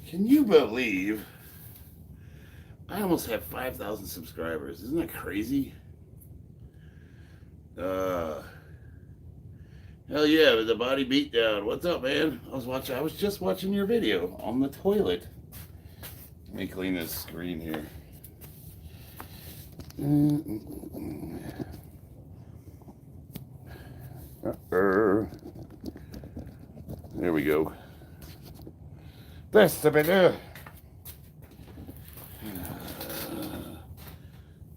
Can you believe I almost have 5,000 subscribers? Isn't that crazy? Hell yeah, the body beatdown. What's up, man? I was just watching your video on the toilet. Let me clean this screen here. There we go. That's the better.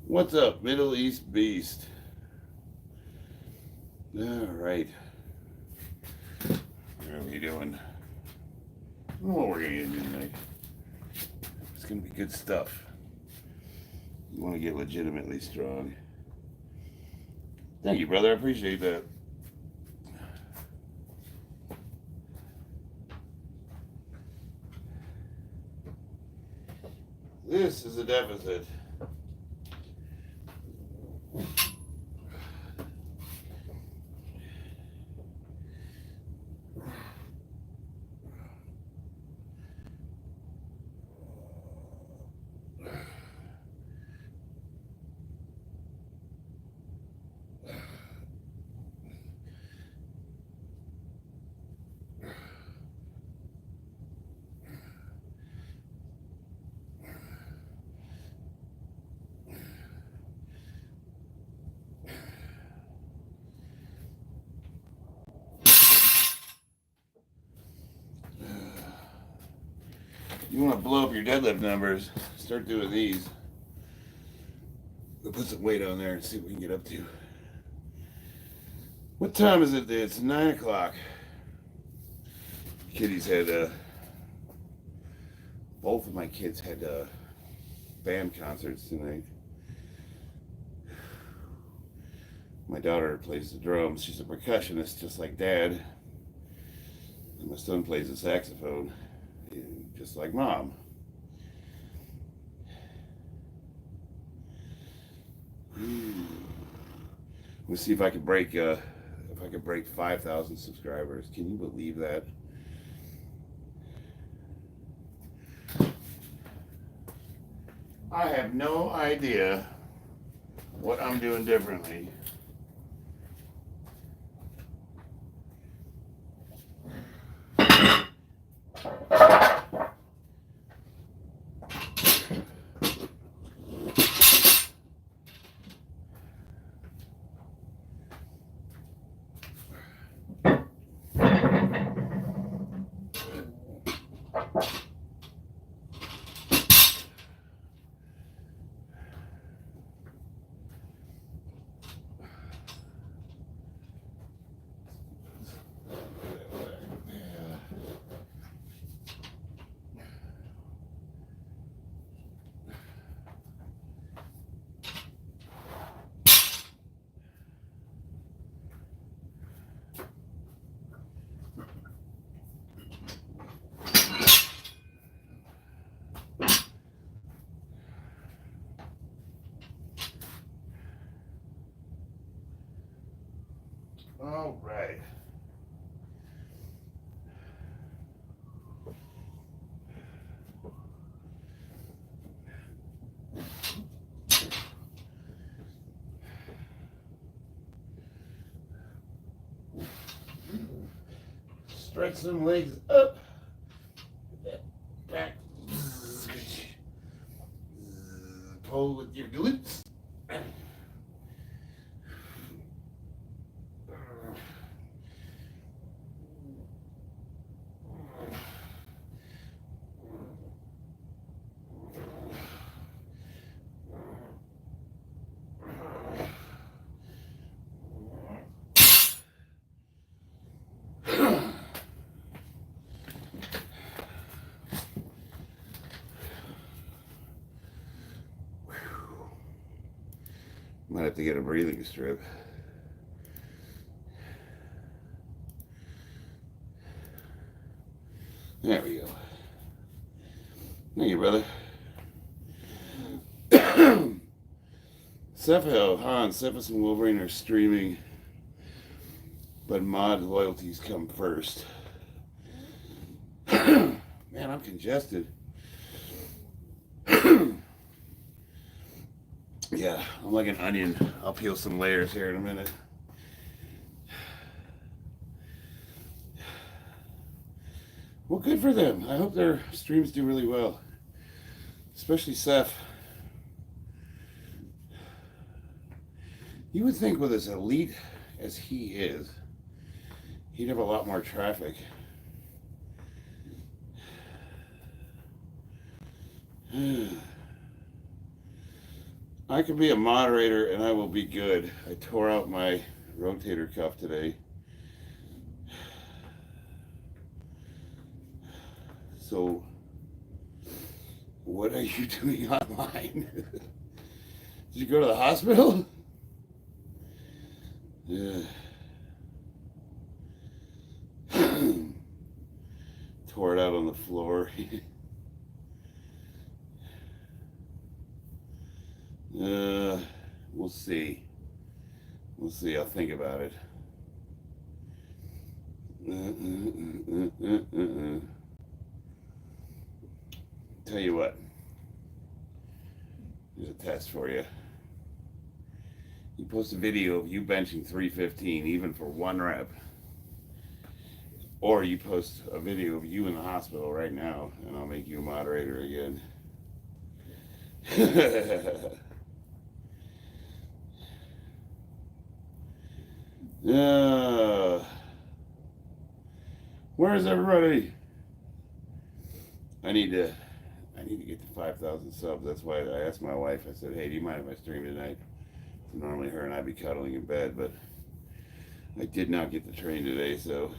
What's up, Middle East Beast? All right. How are we doing? I don't know what we're going to do tonight. It's going to be good stuff. You want to get legitimately strong. Thank you, brother. I appreciate that. This is a deficit. You want to blow up your deadlift numbers, start doing these. We'll put some weight on there and see what we can get up to. What time is it? It's 9 o'clock. Kitties had, both of my kids had band concerts tonight. My daughter plays the drums. She's a percussionist, just like Dad. And my son plays the saxophone, just like Mom. Let's see if I can break 5,000 subscribers. Can you believe that? I have no idea what I'm doing differently. All right. Stretch some legs up. Back. Pull with your glutes. Might have to get a breathing strip. There we go. Thank you, brother. Cepho, Hans, Cephas and Wolverine are streaming, but mod loyalties come first. Man, I'm congested. Yeah, I'm like an onion. I'll peel some layers here in a minute. Well, good for them. I hope their streams do really well. Especially Seth. You would think with as elite as he is, he'd have a lot more traffic. I could be a moderator and I will be good. I tore out my rotator cuff today. So, what are you doing online? Did you go to the hospital? Yeah. Tore it out on the floor. We'll see. We'll see. I'll think about it. Tell you what. Here's a test for you. You post a video of you benching 315 even for one rep. Or you post a video of you in the hospital right now and I'll make you a moderator again. Where is everybody? I need to get to 5,000 subs. That's why I asked my wife. I said, "Hey, do you mind if I stream tonight?" Normally her and I'd be cuddling in bed, but I did not get the train today, so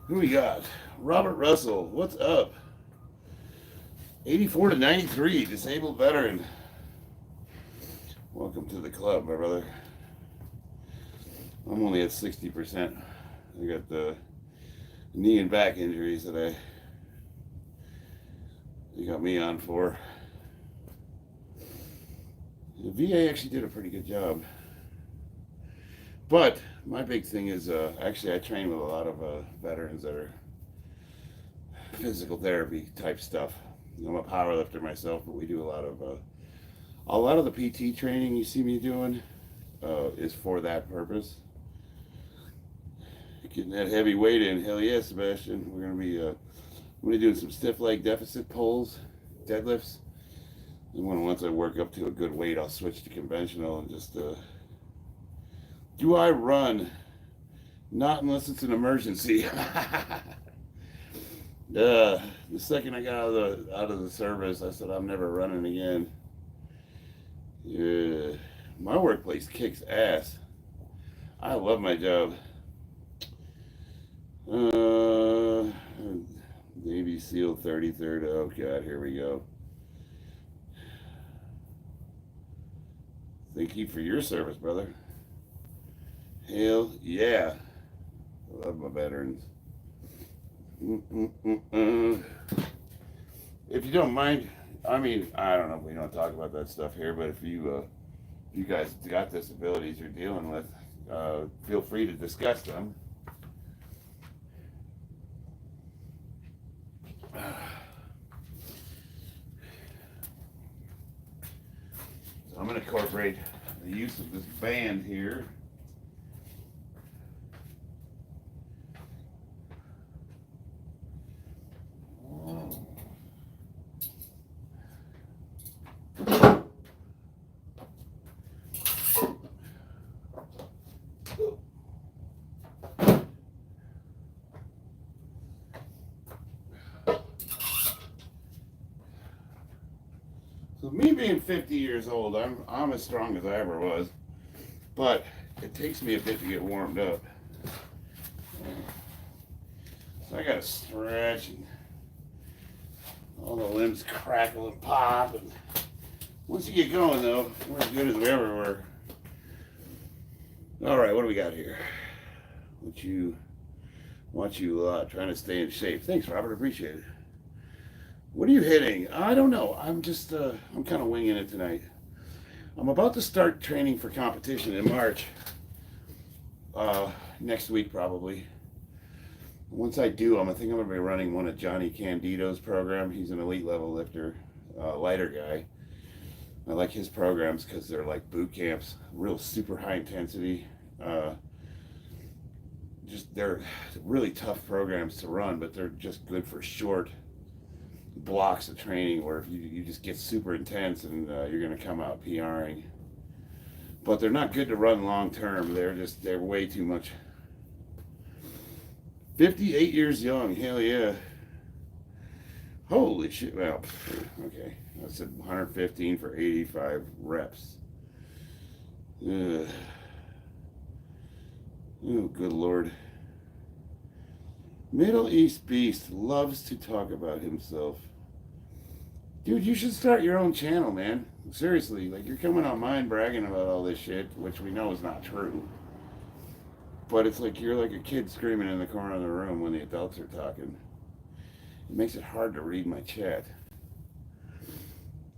who we got? Robert Russell, what's up? 84 to 93, disabled veteran. Welcome to the club, my brother. I'm only at 60%. I got the knee and back injuries that they got me on for. The VA actually did a pretty good job. But my big thing is, actually I train with a lot of veterans that are physical therapy type stuff. I'm a powerlifter myself, but we do a lot of the PT training you see me doing is for that purpose. Getting that heavy weight in, hell yeah, Sebastian. We're gonna be doing some stiff leg deficit pulls, deadlifts, and once I work up to a good weight, I'll switch to conventional and just. Do I run? Not unless it's an emergency. The second I got out of the service, I said I'm never running again. Yeah, my workplace kicks ass. I love my job. Navy SEAL 33rd. Oh God, here we go. Thank you for your service, brother. Hell yeah. I love my veterans. If you don't mind, I mean, I don't know if we don't talk about that stuff here, but if you guys got disabilities you're dealing with, feel free to discuss them. I'm going to incorporate the use of this band here. So me being 50 years old, I'm as strong as I ever was, but it takes me a bit to get warmed up. So I gotta stretch and all the limbs crackle and pop, and once you get going though, we're as good as we ever were. All right, what do we got here? Want you trying to stay in shape. Thanks, Robert, appreciate it. What are you hitting? I don't know. I'm just, I'm kind of winging it tonight. I'm about to start training for competition in March. Next week, probably. Once I do, I think I'm going to be running one of Johnny Candido's program. He's an elite level lifter, lighter guy. I like his programs because they're like boot camps, real super high intensity. They're really tough programs to run, but they're just good for short blocks of training where if you just get super intense and you're going to come out PRing. But they're not good to run long term. They're way too much. 58 years young, hell yeah. Holy shit. Well, okay. I said 115 for 85 reps. Oh, good Lord. Middle East Beast loves to talk about himself. Dude, you should start your own channel, man. Seriously, like, you're coming on mine bragging about all this shit, which we know is not true. But it's like you're like a kid screaming in the corner of the room when the adults are talking. It makes it hard to read my chat.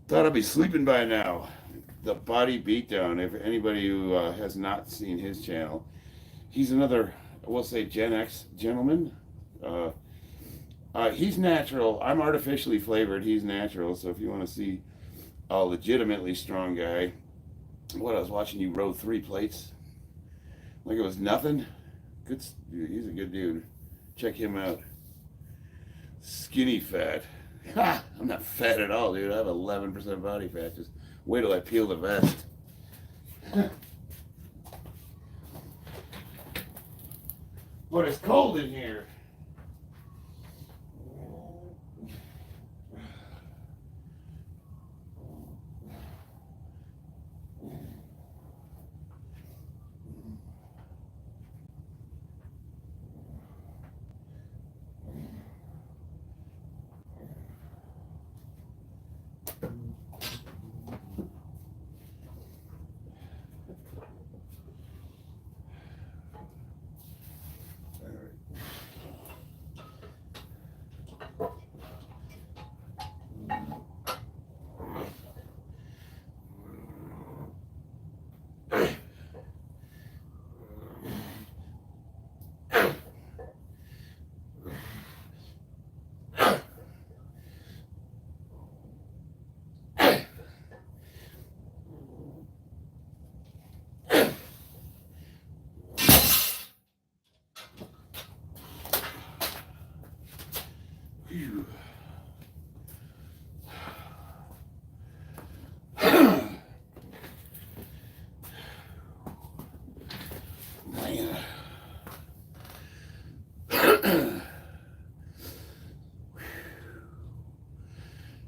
Thought I'd be sleeping by now. The Body Beatdown, if anybody who has not seen his channel, he's another, we'll say, Gen X gentleman. He's natural. I'm artificially flavored. He's natural. So if you want to see a legitimately strong guy, I was watching you row 3 plates like it was nothing. Good. He's a good dude. Check him out. Skinny fat. Ha! I'm not fat at all, dude. I have 11% body fat. Just wait till I peel the vest. But it's cold in here.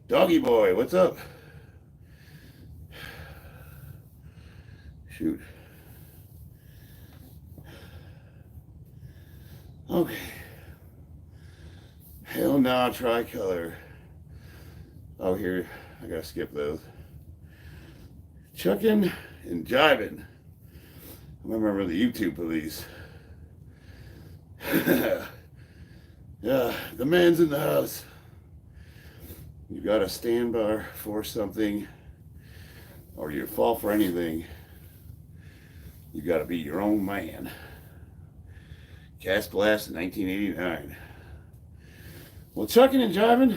Doggy boy, what's up? Shoot. Okay. Hell nah, tricolor. Oh, here, I gotta skip those. Chucking and jiving. I remember the YouTube police. Yeah, the man's in the house. You gotta stand by for something, or you fall for anything. You gotta be your own man. Cast Blast 1989. Well, chucking and jiving,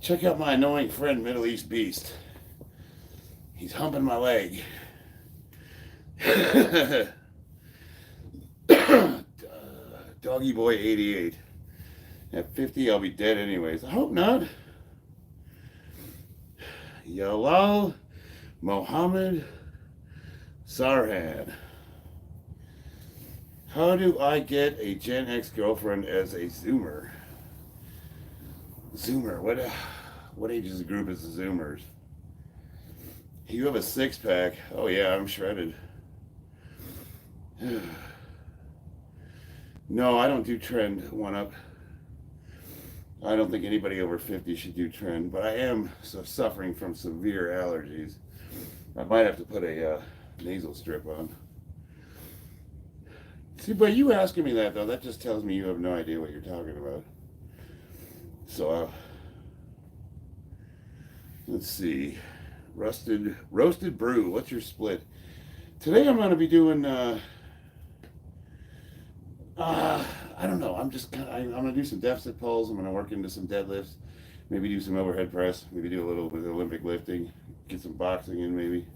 check out my annoying friend Middle East Beast. He's humping my leg. Doggy Boy 88. At 50, I'll be dead anyways. I hope not. Yalal Mohammed Sarhan. How do I get a Gen X girlfriend as a Zoomer? Zoomer, what ages of group is the Zoomers? You have a six-pack. Oh yeah, I'm shredded. No, I don't do trend one-up. I don't think anybody over 50 should do trend, but I am suffering from severe allergies. I might have to put a nasal strip on. See, but you asking me that, though, that just tells me you have no idea what you're talking about. So, let's see. Roasted brew. What's your split? Today I'm going to be doing, I don't know. I'm going to do some deficit pulls. I'm going to work into some deadlifts. Maybe do some overhead press. Maybe do a little bit of Olympic lifting. Get some boxing in, maybe.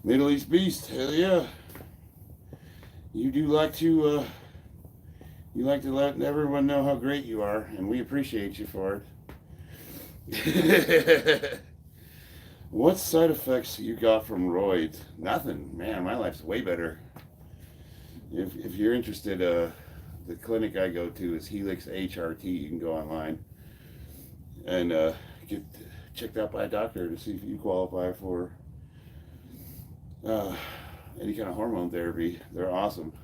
Middle East Beast. Hell yeah. You do like to, let everyone know how great you are, and we appreciate you for it. What side effects you got from roids? Nothing, man. My life's way better. If you're interested, the clinic I go to is Helix HRT. You can go online and get checked out by a doctor to see if you qualify for any kind of hormone therapy. They're awesome.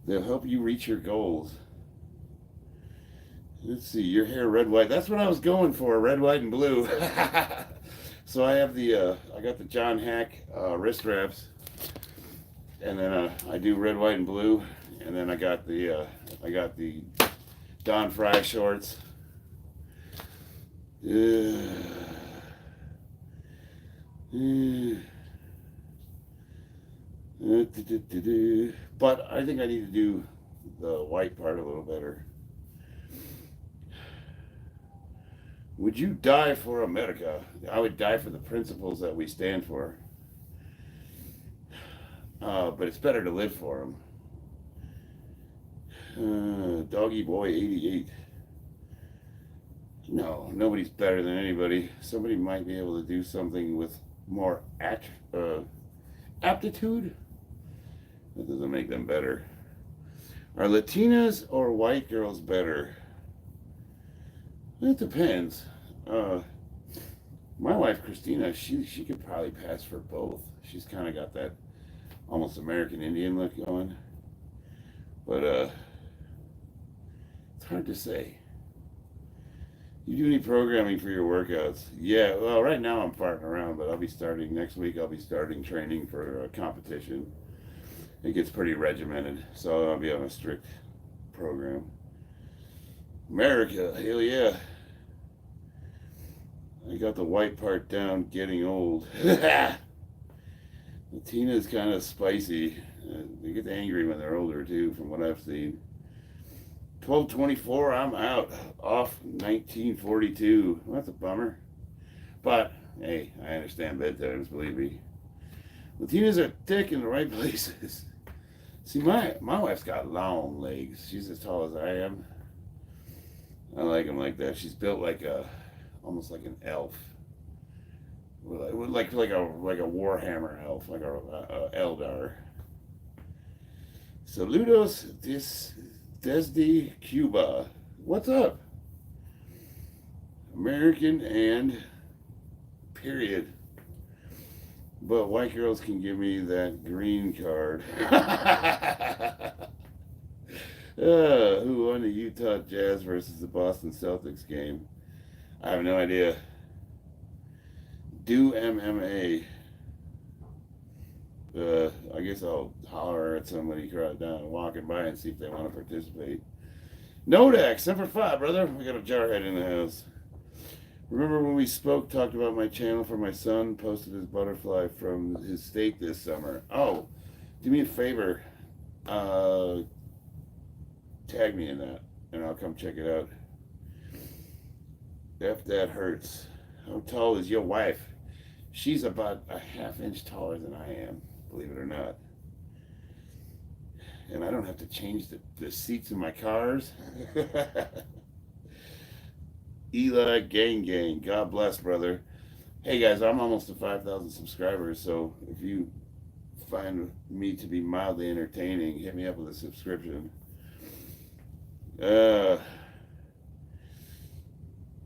They'll help you reach your goals. Let's see, your hair red, white. That's what I was going for, red, white, and blue. So I have I got the John Hack wrist wraps, and then I do red, white, and blue, and then I got the Don Fry shorts. But I think I need to do the white part a little better. Would you die for America? I would die for the principles that we stand for. But it's better to live for them. Doggy Boy 88. No, nobody's better than anybody. Somebody might be able to do something with more aptitude. That doesn't make them better. Are Latinas or white girls better? It depends. My wife Christina, she could probably pass for both. She's kind of got that almost American Indian look going. But it's hard to say. You do any programming for your workouts? Yeah, well, right now I'm farting around, but I'll be starting next week. I'll be starting training for a competition. It gets pretty regimented, so I'll be on a strict program. America, hell yeah. I got the white part down, getting old. Latina's kind of spicy. They get angry when they're older, too, from what I've seen. 12/24, I'm out. Off 1942. Well, that's a bummer. But, hey, I understand bedtimes, believe me. Latinas are thick in the right places. See, my wife's got long legs. She's as tall as I am. I like them like that. She's built like almost like an elf. Like a Warhammer elf, like a Eldar. Saludos desde Cuba. What's up? American and period. But white girls can give me that green card. Who won the Utah Jazz versus the Boston Celtics game? I have no idea. Do MMA. I guess I'll holler at somebody walking by and see if they want to participate. Nodak, 7 for 5, brother. We got a jarhead in the house. Remember when we talked about my channel for my son, posted his butterfly from his steak this summer. Oh, do me a favor. Tag me in that, and I'll come check it out. F that hurts. How tall is your wife? She's about a ½ inch taller than I am, believe it or not. And I don't have to change the seats in my cars. Eli Gang, God bless, brother. Hey guys, I'm almost to 5,000 subscribers, so if you find me to be mildly entertaining, hit me up with a subscription.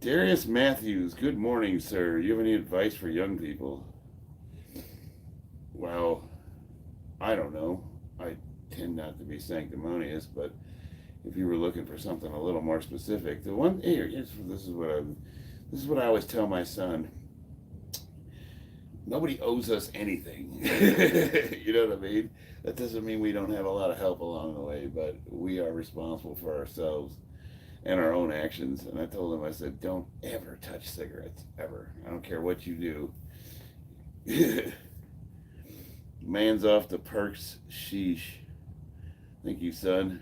Darius Matthews, good morning, sir. You have any advice for young people? Well, I don't know. I tend not to be sanctimonious, but if you were looking for something a little more specific, the one here, this is what I always tell my son. Nobody owes us anything. You know what I mean? That doesn't mean we don't have a lot of help along the way, but we are responsible for ourselves and our own actions. And I told him, I said, don't ever touch cigarettes, ever. I don't care what you do. Man's off the perks, sheesh. Thank you, son.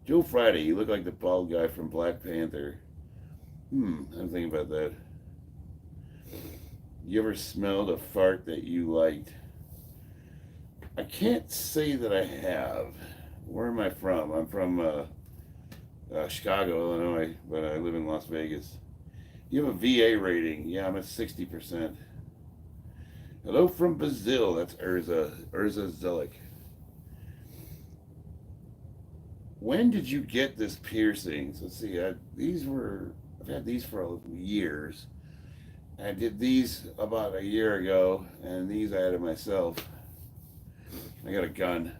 Joe Friday, you look like the bald guy from Black Panther. I'm thinking about that. You ever smelled a fart that you liked? I can't say that I have. Where am I from? I'm from Chicago, Illinois, but I live in Las Vegas. You have a VA rating. Yeah, I'm at 60%. Hello from Brazil. That's Urza Zelik. When did you get this piercings? Let's see. I've had these for years. I did these about a year ago, and these I added myself. I got a gun.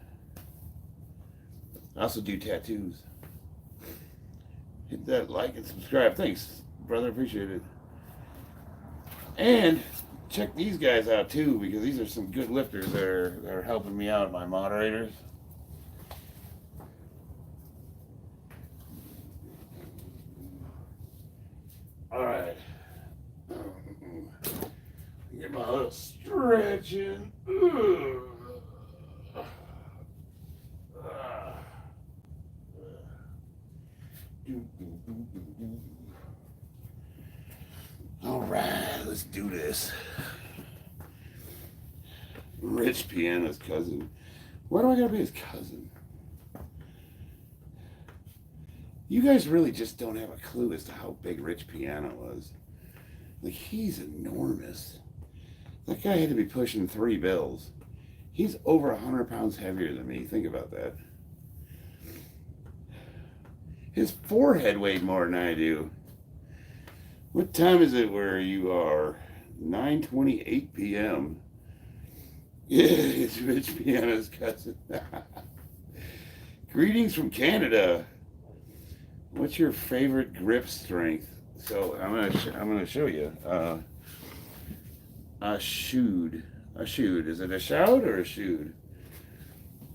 I also do tattoos. Hit that like and subscribe. Thanks, brother. Appreciate it. And check these guys out too, because these are some good lifters that are helping me out, my moderators. All right. Get my little stretch in. All right, let's do this. Rich Piano's cousin. Why do I gotta be his cousin? You guys really just don't have a clue as to how big Rich Piano was. Like, he's enormous. That guy had to be pushing 3 bills. He's over 100 pounds heavier than me. Think about that. His forehead weighed more than I do. What time is it where you are? 9:28 p.m. Yeah, it's Rich Piano's cousin. Greetings from Canada. What's your favorite grip strength? So I'm gonna show you. A shoot. Is it a shout or a shoot?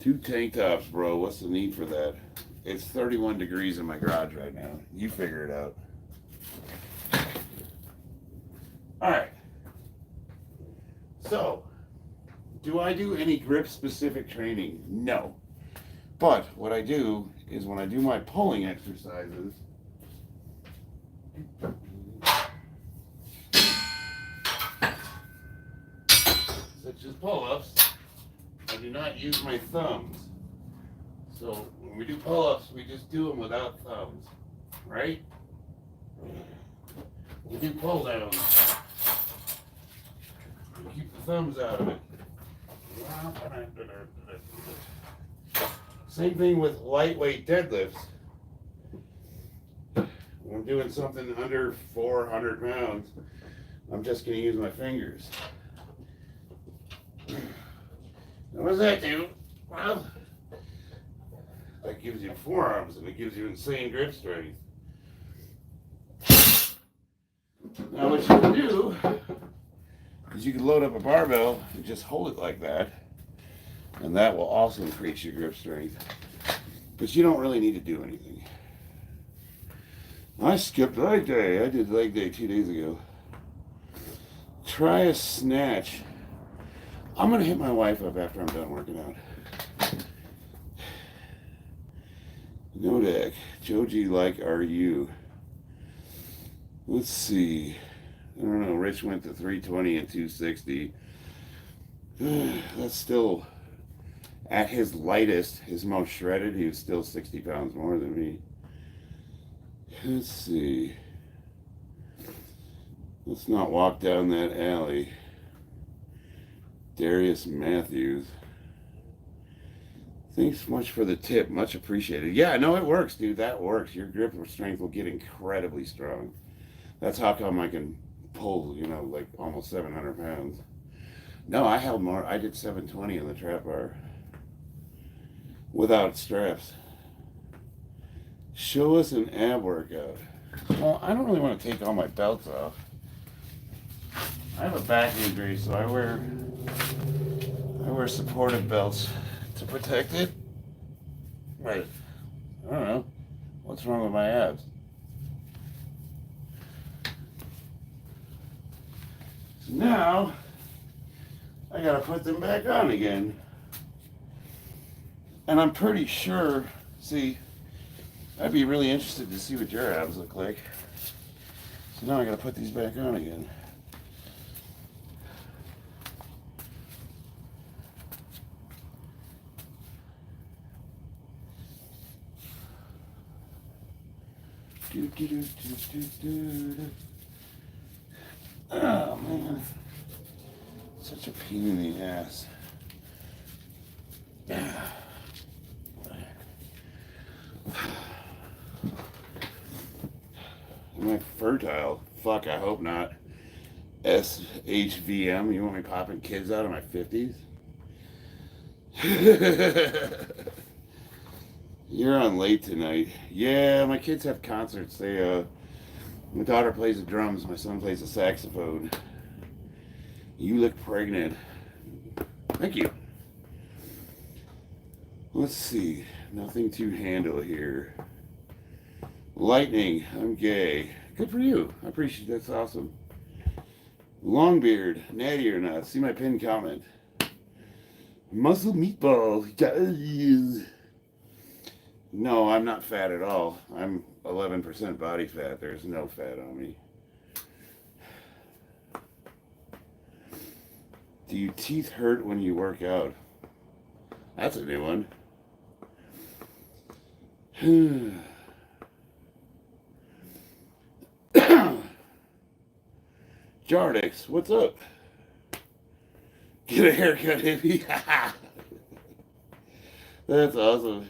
2 tank tops, bro. What's the need for that? It's 31 degrees in my garage right now. You figure it out. All right. So, do I do any grip specific training? No. But what I do is when I do my pulling exercises, such as pull-ups, I do not use my thumbs. So when we do pull-ups, we just do them without thumbs, right? We do pull-downs. We keep the thumbs out of it. Same thing with lightweight deadlifts. When I'm doing something under 400 pounds, I'm just going to use my fingers. Now, what does that do? Well, that gives you forearms and it gives you insane grip strength. Now, what you can do is you can load up a barbell and just hold it like that, and that will also increase your grip strength. But you don't really need to do anything. I skipped leg day. I did leg day 2 days ago. Try a snatch. I'm going to hit my wife up after I'm done working out. Nodak, Joji, like, are you? Let's see. I don't know. Rich went to 320 and 260. That's still at his lightest, his most shredded. He was still 60 pounds more than me. Let's see. Let's not walk down that alley. Darius Matthews. Thanks much for the tip. Much appreciated. Yeah, no, it works, dude. That works. Your grip strength will get incredibly strong. That's how come I can pull, like almost 700 pounds. No, I held more. I did 720 in the trap bar without straps. Show us an ab workout. Well, I don't really want to take all my belts off. I have a back injury, so I wear supportive belts to protect it. But I don't know. What's wrong with my abs? So now I gotta put them back on again. And I'm pretty sure, see, I'd be really interested to see what your abs look like. So now I gotta put these back on again. Oh man, such a pain in the ass. Am I fertile? Fuck, I hope not. SHVM, you want me popping kids out of my 50s? You're on late tonight. Yeah, my kids have concerts. My daughter plays the drums, my son plays the saxophone. You look pregnant. Thank you. Let's see. Nothing to handle here. Lightning, I'm gay. Good for you. I appreciate that's awesome. Longbeard, natty or not? See my pinned comment. Muscle meatball. No, I'm not fat at all. I'm 11% body fat. There's no fat on me. Do your teeth hurt when you work out? That's a new one. Jardix, what's up? Get a haircut, hippie. That's awesome.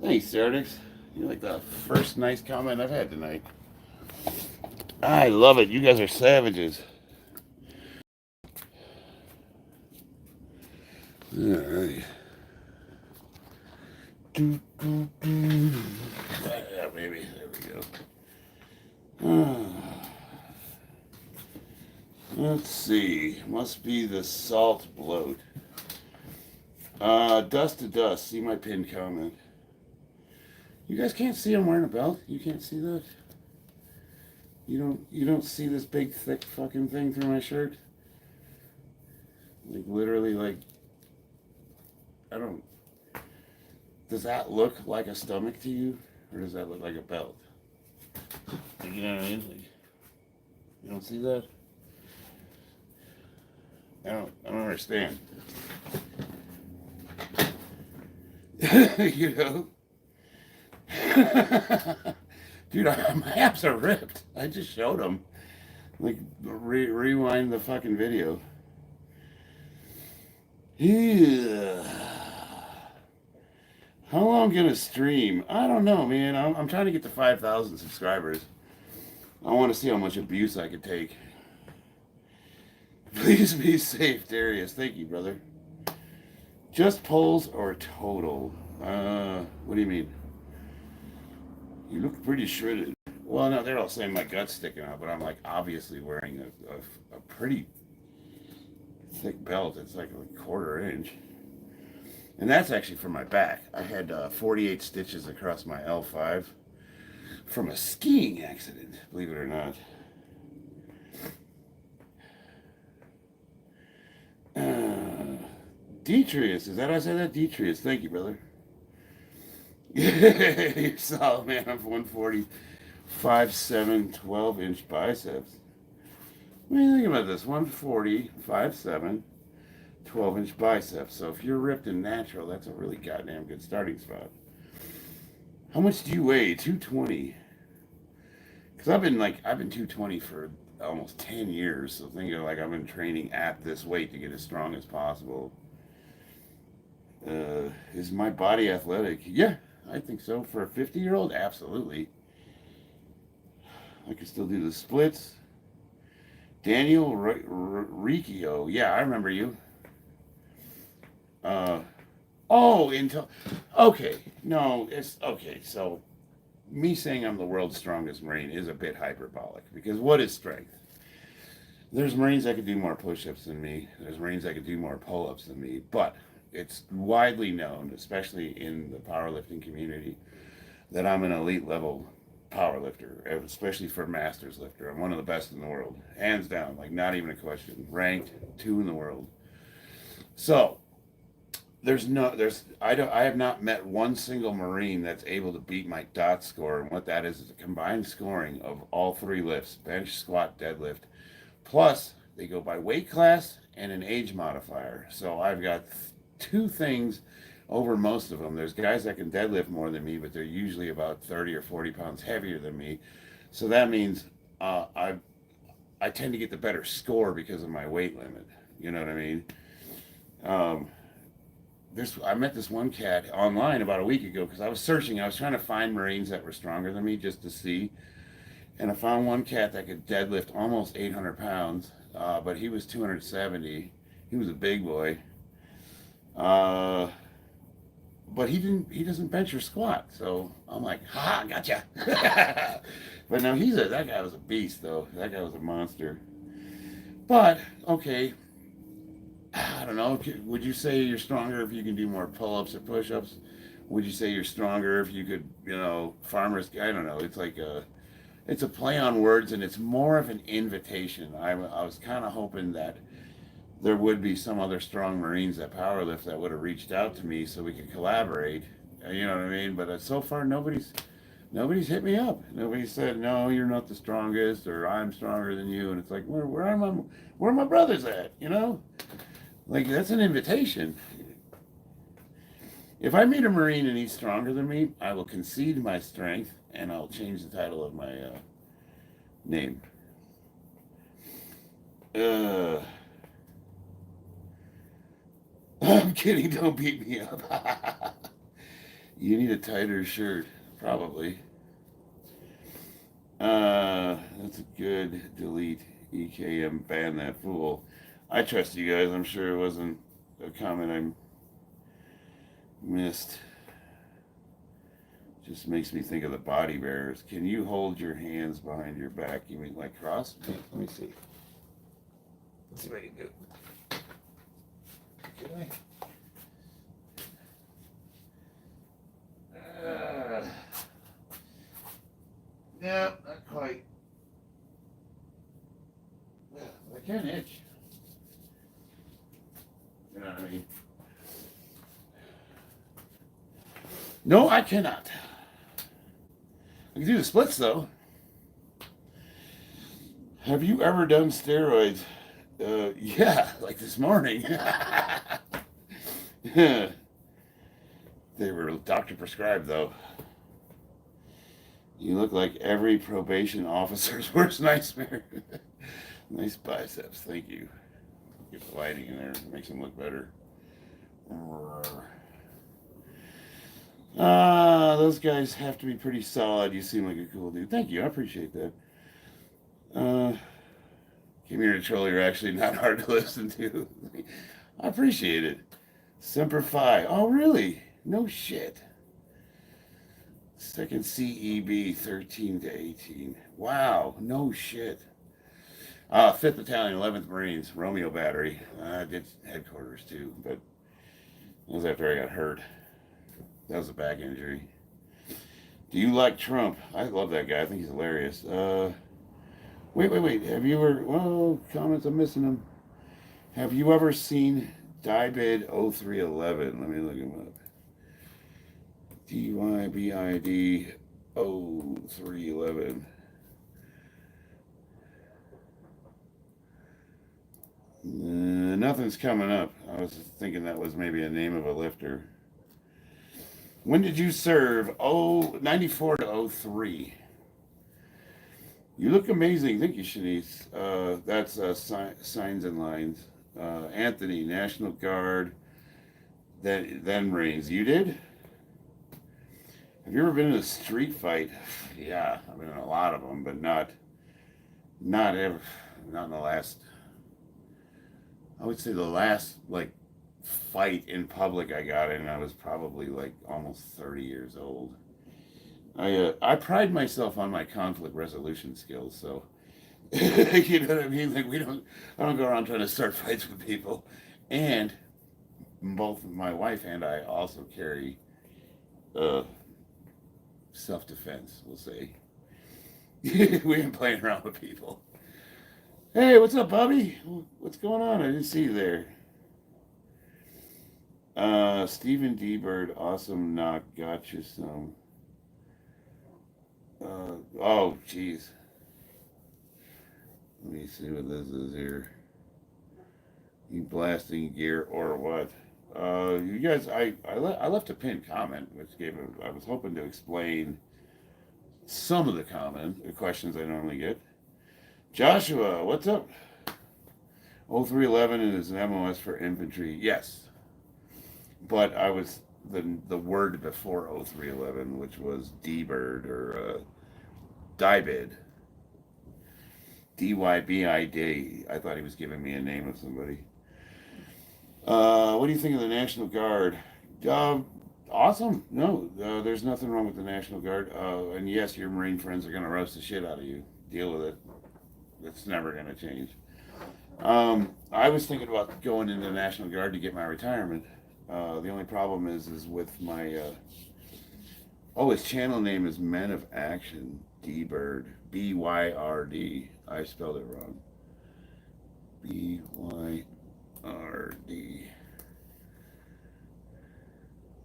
Thanks, Jardix. You're like the first nice comment I've had tonight. I love it. You guys are savages. All right. Yeah, baby. There we go. Let's see. Must be the salt bloat. Dust to dust. See my pinned comment. You guys can't see I'm wearing a belt? You can't see that? You don't see this big thick fucking thing through my shirt? Like literally like I don't does that look like a stomach to you? Or does that look like a belt? Like, you know what I mean? Like, you don't see that? I don't understand. You know? Dude, my abs are ripped. I just showed them. Like, rewind the fucking video. Yeah. How long gonna stream? I don't know, man. I'm trying to get to 5,000 subscribers. I want to see how much abuse I could take. Please be safe, Darius. Thank you, brother. Just pulls or total? What do you mean? You look pretty shredded. Well, no, they're all saying my gut's sticking out, but I'm like obviously wearing a pretty thick belt. It's like a 1/4 inch. And that's actually for my back. I had 48 stitches across my L5 from a skiing accident, believe it or not. Detrius, is that how I say that? Detrius, thank you, brother. You're solid, man. I'm 140. 5'7", 12-inch biceps. What do you think about this? 140, 5'7", 12-inch biceps. So if you're ripped and natural, that's a really goddamn good starting spot. How much do you weigh? 220. Because I've been 220 for almost 10 years. So think of like I've been training at this weight to get as strong as possible. Is my body athletic? Yeah, I think so. For a 50-year-old, absolutely. I can still do the splits. Daniel Riccio. Yeah, I remember you. Until. Okay. No, it's okay. So, me saying I'm the world's strongest Marine is a bit hyperbolic because what is strength? There's Marines that could do more push ups than me, there's Marines that could do more pull ups than me, but it's widely known, especially in the powerlifting community, that I'm an elite level powerlifter, especially for masters lifter. I'm one of the best in the world, hands down, like not even a question. Ranked 2 in the world. So I have not met one single Marine that's able to beat my dot score, and what that is a combined scoring of all 3 lifts: bench, squat, deadlift. Plus, they go by weight class and an age modifier. So I've got 2 things over most of them. There's guys that can deadlift more than me, but they're usually about 30 or 40 pounds heavier than me. So that means I tend to get the better score because of my weight limit. You know what I mean? I met this one cat online about a week ago because I was searching. I was trying to find Marines that were stronger than me just to see. And I found one cat that could deadlift almost 800 pounds, but he was 270. He was a big boy. But he doesn't bench or squat. So I'm like, ha, gotcha. But no, that guy was a beast though. That guy was a monster. But, okay, I don't know. Would you say you're stronger if you can do more pull-ups or push-ups? Would you say you're stronger if you could, farmers, I don't know. It's a play on words, and it's more of an invitation. I was kind of hoping that there would be some other strong Marines that powerlift that would have reached out to me so we could collaborate. You know what I mean? But so far, nobody's hit me up. Nobody said, no, you're not the strongest, or I'm stronger than you. And it's like, where are my brothers at? Like, that's an invitation. If I meet a Marine and he's stronger than me, I will concede my strength and I'll change the title of my name. I'm kidding, don't beat me up. You need a tighter shirt, probably. That's a good delete. EKM, ban that fool. I trust you guys. I'm sure it wasn't a comment I missed. Just makes me think of the body bearers. Can you hold your hands behind your back? You mean like cross? Let me see. Let's see what I can do. Can I? No, not quite. I can itch. You know what I mean? No, I cannot. I can do the splits though. Have you ever done steroids? Yeah, like this morning. They were doctor prescribed though. You look like every probation officer's worst nightmare. Nice biceps, thank you. Get the lighting in there, makes them look better. Those guys have to be pretty solid. You seem like a cool dude. Thank you, I appreciate that. Came here to troll. You're actually not hard to listen to. I appreciate it. Semper Fi. Oh, really? No shit. Second CEB, 13 to 18. Wow, no shit. 5th Battalion, 11th Marines, Romeo Battery. I did headquarters too, but that was after I got hurt. That was a back injury. Do you like Trump? I love that guy. I think he's hilarious. Wait. Have you ever... Well, comments, I'm missing them. Have you ever seen Dybid 0311? Let me look him up. DYBID 0311. Nothing's coming up. I was thinking that was maybe a name of a lifter. When did you serve? 94 to 03. You look amazing. Thank you, Shanice. That's Signs and Lines. Anthony, National Guard. Then Marines. You did? Have you ever been in a street fight? Yeah, I've been in a lot of them, but not ever, not in the last. I would say the last like fight in public I got in, I was probably like almost 30 years old. I pride myself on my conflict resolution skills, so you know what I mean. Like I don't go around trying to start fights with people, and both my wife and I also carry uh, self defense. We'll say we ain't playing around with people. Hey, what's up, Bobby? What's going on? I didn't see you there. Stephen D. Bird, awesome knock, got you some. Oh, jeez. Let me see what this is here. You blasting gear or what? You guys, I left a pinned comment, which I was hoping to explain some of the questions I normally get. Joshua, what's up? 0311 is an MOS for infantry. Yes. But I was the word before 0311, which was D-Bird or Dybid. D-Y-B-I-D. I thought he was giving me a name of somebody. What do you think of the National Guard? Awesome. No, there's nothing wrong with the National Guard. And yes, your Marine friends are going to roast the shit out of you. Deal with it. It's never going to change. I was thinking about going into the National Guard to get my retirement. The only problem is with my. His channel name is Men of Action. D-Bird. B-Y-R-D. I spelled it wrong. B-Y-R-D.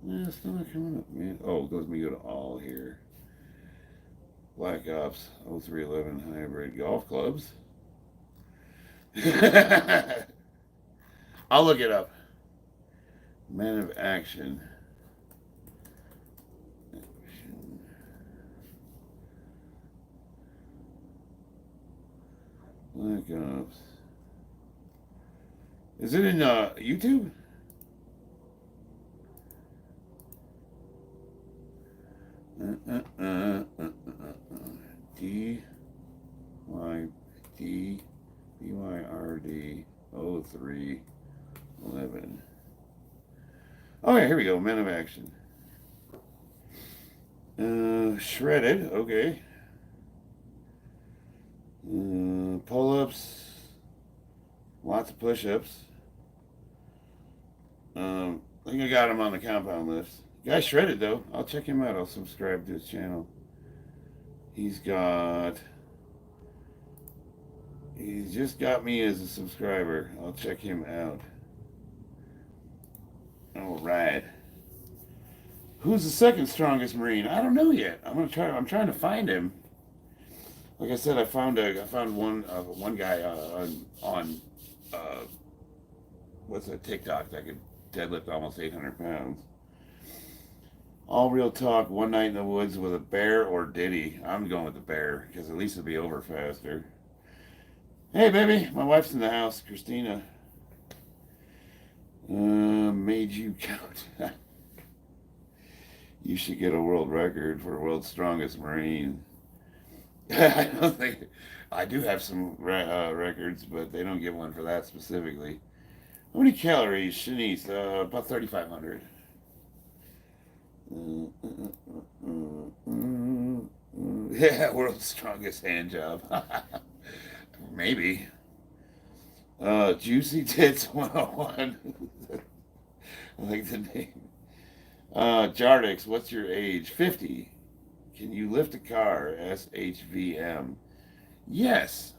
It's still not coming up, man. Oh, it goes me go to all here. Black Ops 0311 Hybrid Golf Clubs. I'll look it up. Men of Action. Black Ops. Is it in YouTube? D Y D B Y R D 0311. Oh yeah, here we go. Men of Action. Shredded. Okay. Pull-ups. Lots of push-ups. I think I got him on the compound lifts. Guy's shredded though. I'll check him out. I'll subscribe to his channel. He's just got me as a subscriber. I'll check him out. All right. Who's the second strongest Marine? I don't know yet. I'm trying to find him. Like I said, I found one guy on what's that TikTok that could deadlift almost 800 pounds. All real talk. One night in the woods with a bear or Diddy. I'm going with the bear because at least it'll be over faster. Hey, baby, my wife's in the house, Christina. Made you count. You should get a world record for world's strongest Marine. I don't think I do have some records, but they don't give one for that specifically. How many calories, Shanice? About 3,500. Yeah, world's strongest hand job. Maybe. Juicy Tits 101. I like the name. Jardix, what's your age? 50. Can you lift a car? SHVM. Yes,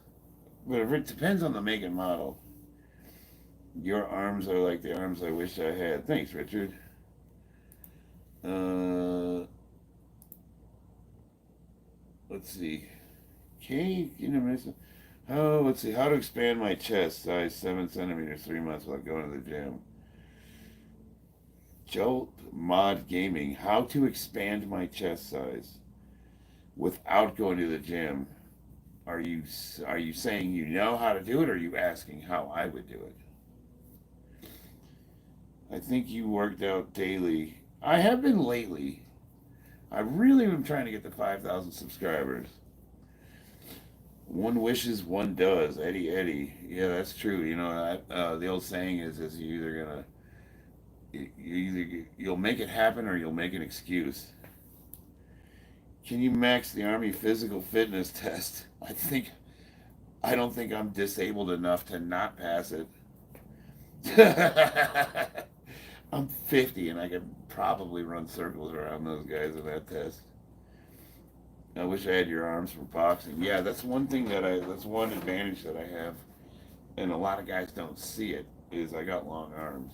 but it depends on the make and model. Your arms are like the arms I wish I had. Thanks, Richard. let's see. Oh, let's see. How to expand my chest size 7 centimeters 3 months without going to the gym. Jolt Mod Gaming. How to expand my chest size without going to the gym. Are you saying you know how to do it, or are you asking how I would do it? I think you worked out daily. I have been lately. I really am trying to get to 5,000 subscribers. One wishes, one does. Eddie, Eddie. Yeah, that's true. You know, the old saying is you'll make it happen or you'll make an excuse. Can you max the Army physical fitness test? I don't think I'm disabled enough to not pass it. I'm 50 and I could probably run circles around those guys in that test. I wish I had your arms for boxing. Yeah, that's one thing that's one advantage that I have, and a lot of guys don't see it, is I got long arms.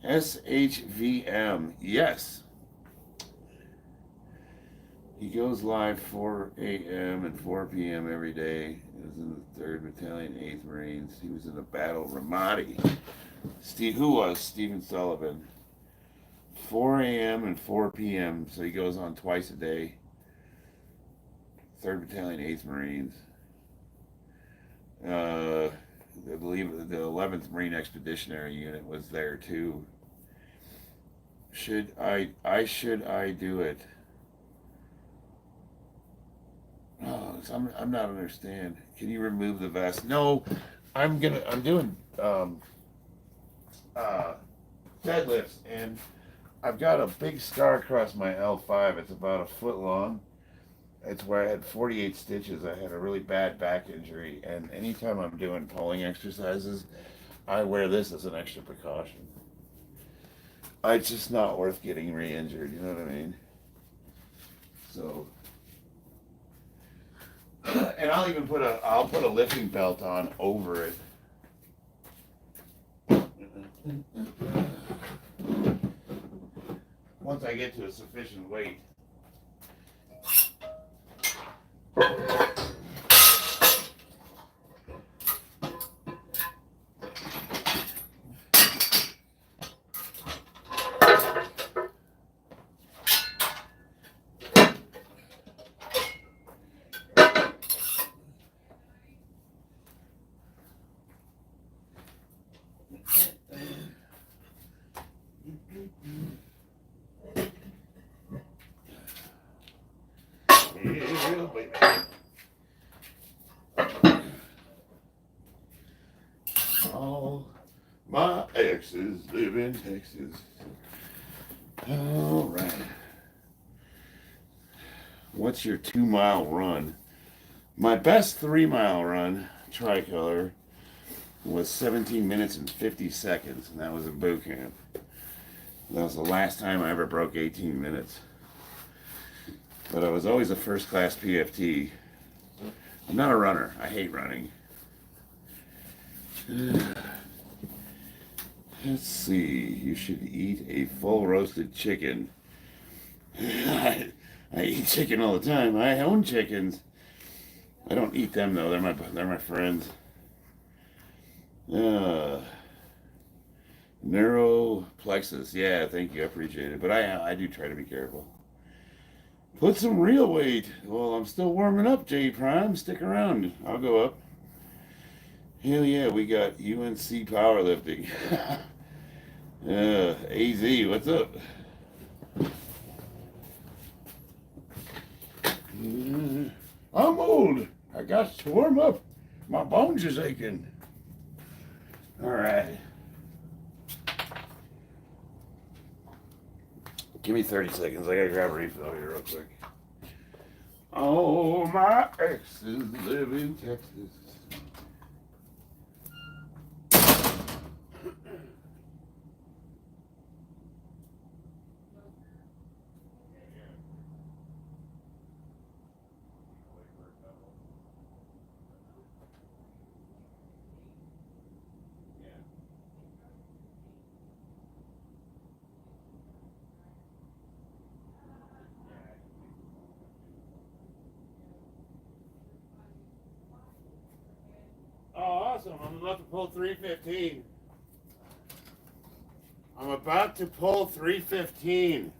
SHVM, yes. He goes live 4 a.m. and 4 p.m. every day. He was in the 3rd Battalion, 8th Marines. He was in the Battle of Ramadi. Stephen Sullivan. 4 a.m. and 4 p.m. So he goes on twice a day. 3rd Battalion, 8th Marines. I believe the 11th Marine Expeditionary Unit was there too. Should I do it? Oh, I'm not understand. Can you remove the vest? No, I'm doing deadlifts, and I've got a big scar across my L5. It's about a foot long. It's where I had 48 stitches. I had a really bad back injury, and anytime I'm doing pulling exercises, I wear this as an extra precaution. It's just not worth getting re-injured, you know what I mean? So, and I'll put a lifting belt on over it. Once I get to a sufficient weight. All my exes live in Texas. All right. What's your 2-mile run? My best 3-mile run, tricolor, was 17 minutes and 50 seconds, and that was in boot camp. That was the last time I ever broke 18 minutes. But I was always a first-class PFT. I'm not a runner. I hate running. Let's see. You should eat a full roasted chicken. I eat chicken all the time. I own chickens. I don't eat them though. They're my friends. Neuroplexus. Yeah, thank you. I appreciate it. But I do try to be careful. Put some real weight. Well, I'm still warming up, J Prime. Stick around. I'll go up. Hell yeah, we got UNC Powerlifting. AZ, what's up? I'm old. I got to warm up. My bones is aching. All right. Give me 30 seconds. I gotta grab a refill here real quick. All my exes live in Texas. Awesome. I'm about to pull 315. I'm about to pull 315.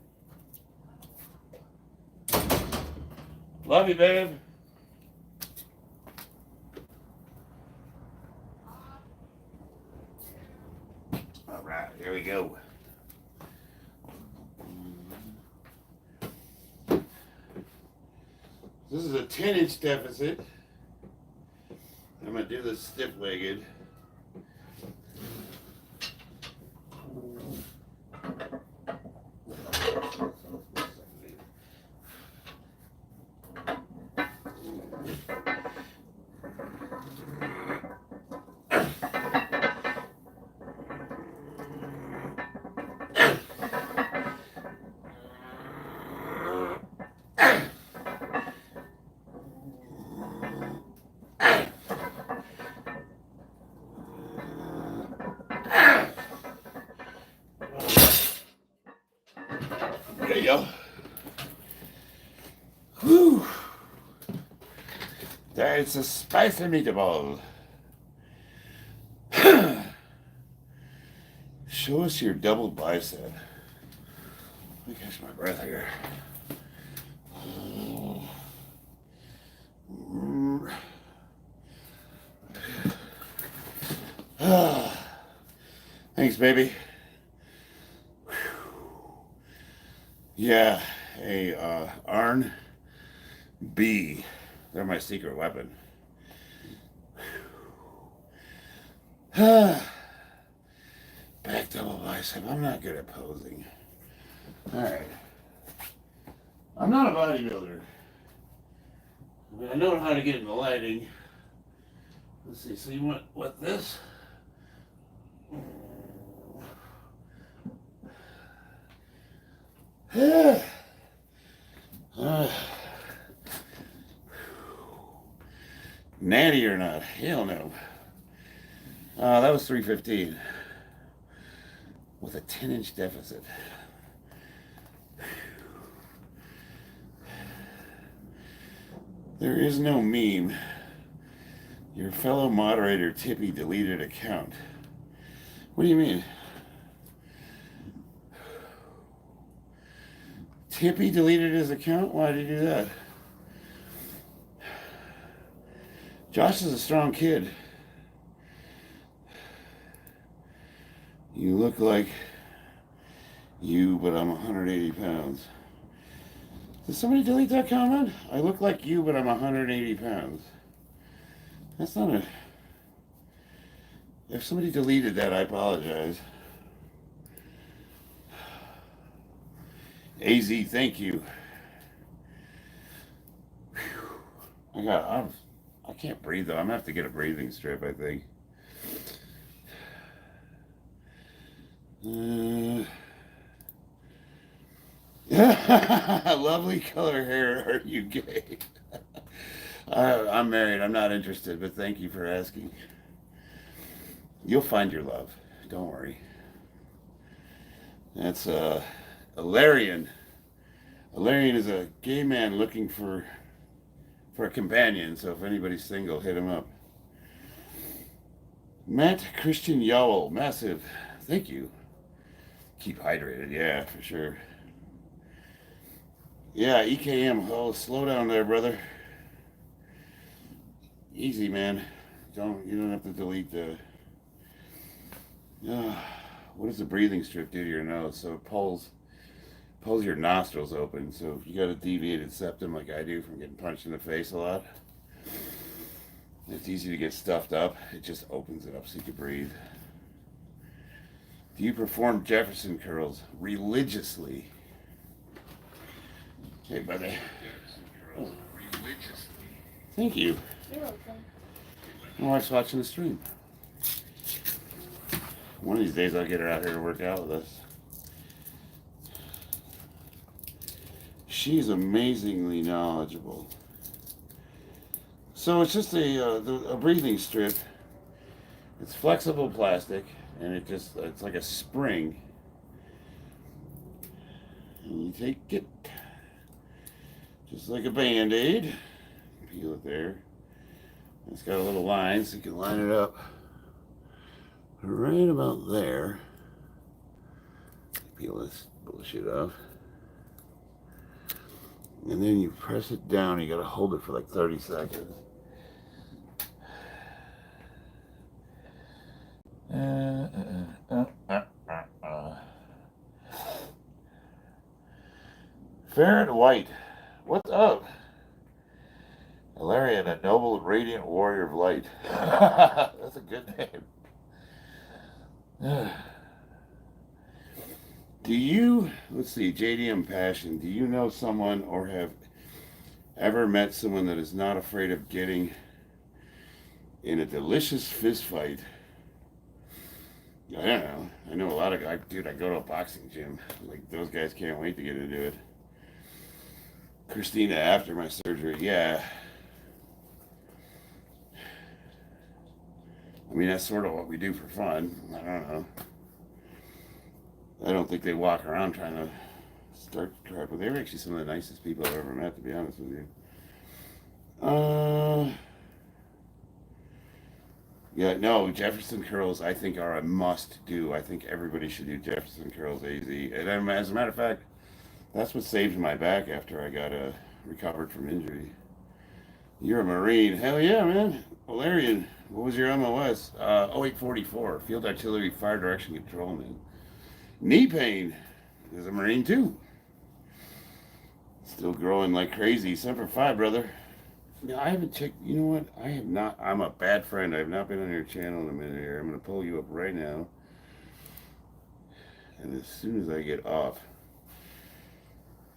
Love you, babe. All right, here we go. This is a 10-inch deficit. I'm going to do this stiff-legged. There you go. Whew. There's a spicy meatball. Show us your double bicep. Let me catch my breath here. Thanks, baby. Yeah, a Arn B. They're my secret weapon. Back double bicep. I'm not good at posing. Alright. I'm not a bodybuilder. But I know how to get in the lighting. Let's see, so you want this? Natty or not? Hell no. That was 315 with a 10-inch deficit. There is no meme. Your fellow moderator Tippy deleted account. What do you mean? Tippy deleted his account? Why did he do that? Josh is a strong kid. You look like you, but I'm 180 pounds. Did somebody delete that comment? I look like you, but I'm 180 pounds. That's not a... If somebody deleted that, I apologize. AZ, thank you. I can't breathe though. I'm gonna have to get a breathing strip, I think. Lovely color hair. Are you gay? I'm married. I'm not interested, but thank you for asking. You'll find your love. Don't worry. That's Alarian. Alarian is a gay man looking for a companion, so if anybody's single, hit him up. Matt Christian Yowell, massive. Thank you. Keep hydrated, yeah, for sure. Yeah, EKM. Oh, slow down there, brother. Easy, man. You don't have to delete the... what does the breathing strip do to your nose? So it pulls your nostrils open. So if you got a deviated septum like I do from getting punched in the face a lot, it's easy to get stuffed up. It just opens it up so you can breathe. Do you perform Jefferson curls religiously? Hey, buddy. Jefferson curls religiously. Thank you. You're welcome. My wife's watching the stream. One of these days I'll get her out here to work out with us. She's amazingly knowledgeable. So it's just a breathing strip. It's flexible plastic, and it's like a spring. And you take it, just like a Band-Aid. Peel it there. It's got a little line so you can line it up. right about there. Peel this bullshit off. And then you press it down. You gotta hold it for like 30 seconds. Fair and White, what's up? Valerian, a noble and radiant warrior of light. That's a good name. Do you, let's see, JDM Passion, do you know someone or have ever met someone that is not afraid of getting in a delicious fist fight? I don't know. I know a lot of guys, dude, I go to a boxing gym. Like, those guys can't wait to get into it. Christina, after my surgery, yeah. I mean, that's sort of what we do for fun. I don't know. I don't think they walk around trying to start crap, but they were actually some of the nicest people I've ever met, to be honest with you. Yeah, no, Jefferson curls I think are a must do. I think everybody should do Jefferson curls AZ. And as a matter of fact, that's what saved my back after I got recovered from injury. You're a Marine. Hell yeah, man. Valerian, what was your MOS? 0844, Field Artillery Fire Direction Control, man. Knee pain is a Marine too. Still growing like crazy. Semper Fi, brother. No, I haven't checked. You know what? I have not. I'm a bad friend. I have not been on your channel in a minute here. I'm going to pull you up right now. And as soon as I get off.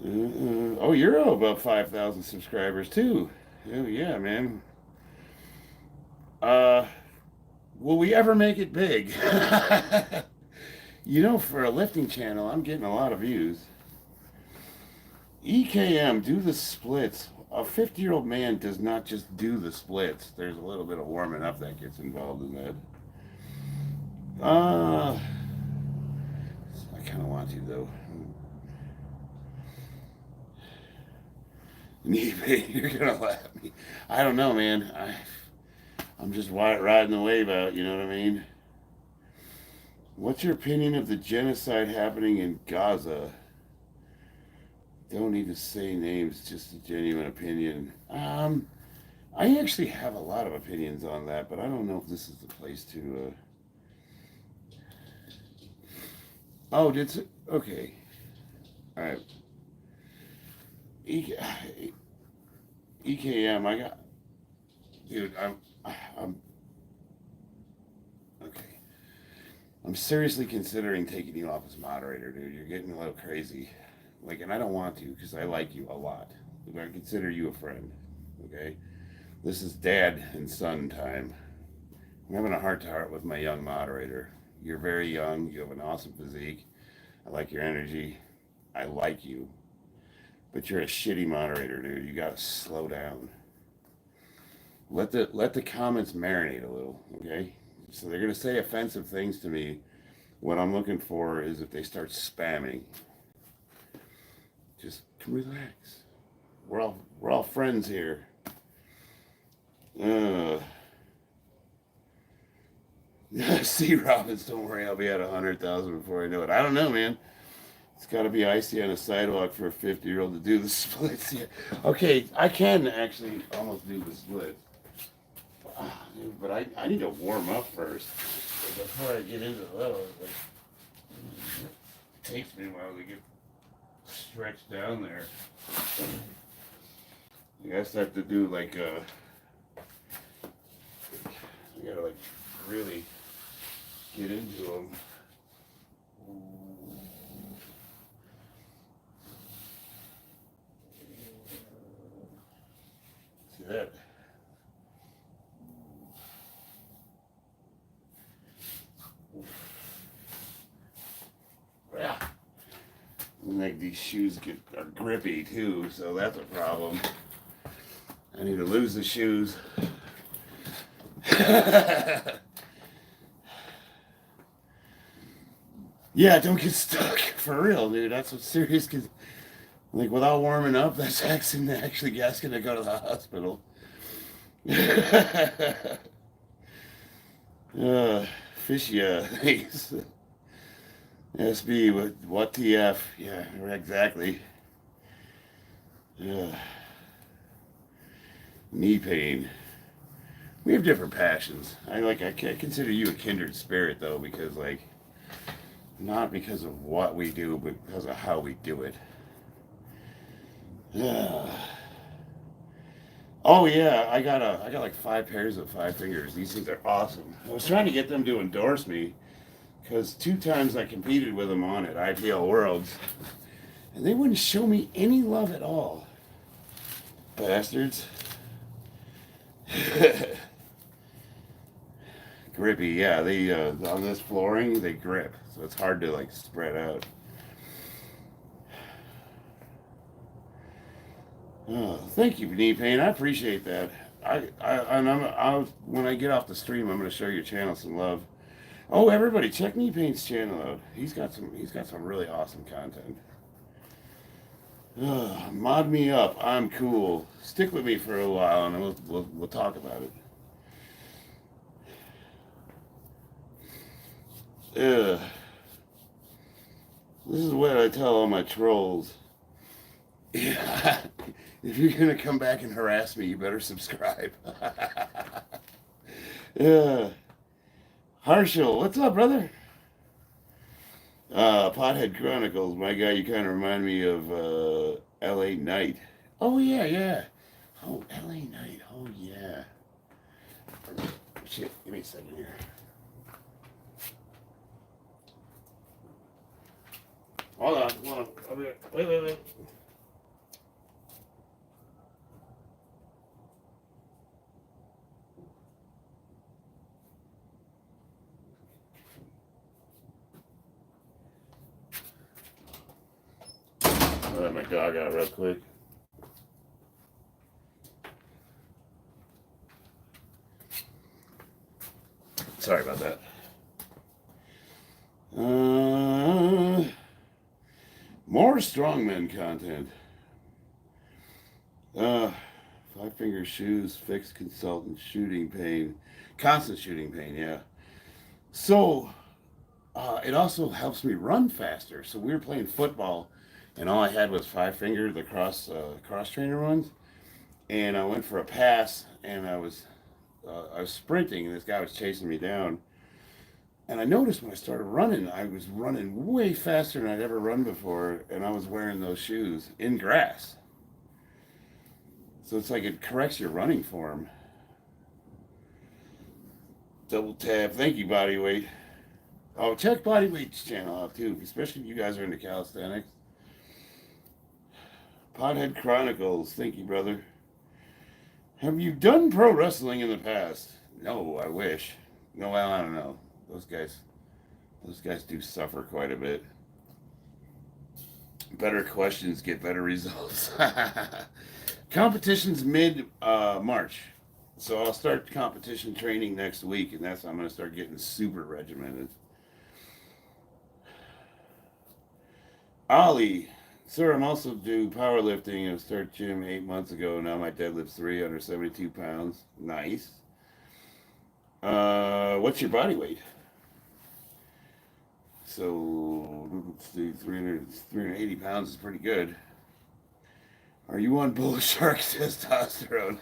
Oh, you're about 5,000 subscribers too. Oh, yeah, man. Will we ever make it big? You know, for a lifting channel, I'm getting a lot of views. EKM, do the splits. A 50-year-old man does not just do the splits. There's a little bit of warming up that gets involved in that. I kind of want to, though. Knee pain, you're going to laugh at me. I don't know, man. I'm just riding the wave out, you know what I mean? What's your opinion of the genocide happening in Gaza? Don't need to say names, just a genuine opinion. I actually have a lot of opinions on that, but I don't know if this is the place to... Oh, okay. All right. EKM, I got... Dude, I'm... Okay. I'm seriously considering taking you off as moderator, dude. You're getting a little crazy. Like, and I don't want to because I like you a lot. I consider you a friend, okay? This is dad and son time. I'm having a heart-to-heart with my young moderator. You're very young. You have an awesome physique. I like your energy. I like you. But you're a shitty moderator, dude. You got to slow down. Let the comments marinate a little, okay? So they're going to say offensive things to me. What I'm looking for is if they start spamming. Just relax. We're all friends here. See, Robbins, don't worry, I'll be at 100,000 before I know it. I don't know, man. It's got to be icy on a sidewalk for a 50-year-old to do the splits. Yeah. Okay, I can actually almost do the splits. But I need to warm up first. Before I get into those, it takes me a while to get stretched down there. You guys have to do like you gotta like really get into them. See that? Yeah. Like these shoes are grippy too, so that's a problem. I need to lose the shoes. Yeah, don't get stuck. For real, dude. That's what's serious, because like without warming up, that's actually asking to go to the hospital. Fiscia, thanks. SB, what TF? Yeah, exactly. Yeah. Knee pain. We have different passions. I consider you a kindred spirit though, because like, not because of what we do, but because of how we do it. Yeah. Oh yeah, I got like 5 pairs of 5 fingers. These things are awesome. I was trying to get them to endorse me because 2 times I competed with them on it, IPL Worlds, and they wouldn't show me any love at all. Bastards. Grippy, yeah. They on this flooring they grip, so it's hard to like spread out. Oh, thank you, knee pain. I appreciate that. When I get off the stream, I'm gonna show your channel some love. Oh, everybody, check knee pain's channel out. He's got some really awesome content. Mod me up. I'm cool. Stick with me for a while, and we'll talk about it. Ugh. This is what I tell all my trolls. Yeah. If you're gonna come back and harass me, you better subscribe. Yeah. Harshal, what's up, brother? Pothead Chronicles, my guy, you kind of remind me of L.A. Knight. Oh yeah, yeah. Oh, L.A. Knight. Oh yeah. Shit, give me a second here. Hold on, hold on. Wait. I'll let my dog out real quick. Sorry about that. More strongman content. 5-finger shoes, fixed consultant, shooting pain, constant shooting pain. Yeah. So it also helps me run faster. So we were playing football, and all I had was 5-finger, the cross trainer ones, and I went for a pass, and I was sprinting, and this guy was chasing me down. And I noticed when I started running, I was running way faster than I'd ever run before, and I was wearing those shoes in grass. So it's like it corrects your running form. Double tap. Thank you, Bodyweight. Oh, check Bodyweight's channel out too, especially if you guys are into calisthenics. Pothead Chronicles. Thank you, brother. Have you done pro wrestling in the past? No, I wish. No, well, I don't know. Those guys do suffer quite a bit. Better questions get better results. Competition's mid March, so I'll start competition training next week, and that's I'm gonna start getting super regimented. Ali, sir, I'm also do powerlifting. I started gym 8 months ago. Now my deadlift's 372 pounds. Nice. What's your body weight? So, let's see, 380 pounds is pretty good. Are you on Bull Shark testosterone?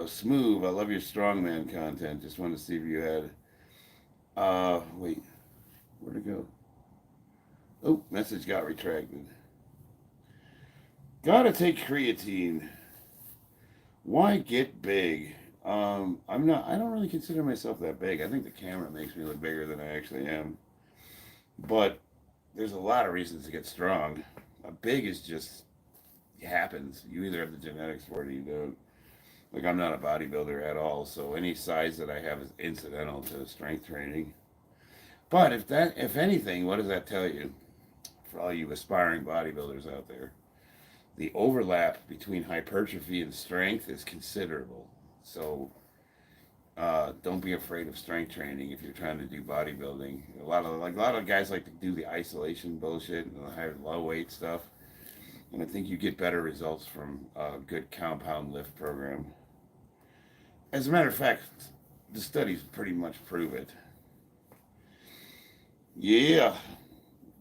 Smooth. I love your strongman content. Just wanted to see if you had. Wait, where'd it go? Oh, message got retracted. Gotta take creatine. Why get big? I'm not. I don't really consider myself that big. I think the camera makes me look bigger than I actually am. But there's a lot of reasons to get strong. Big is just it happens. You either have the genetics for it or you don't. Like I'm not a bodybuilder at all, so any size that I have is incidental to strength training. But if anything, what does that tell you? For all you aspiring bodybuilders out there, the overlap between hypertrophy and strength is considerable. So don't be afraid of strength training if you're trying to do bodybuilding. A lot of guys like to do the isolation bullshit and the high low weight stuff, and I think you get better results from a good compound lift program. As a matter of fact, the studies pretty much prove it. Yeah,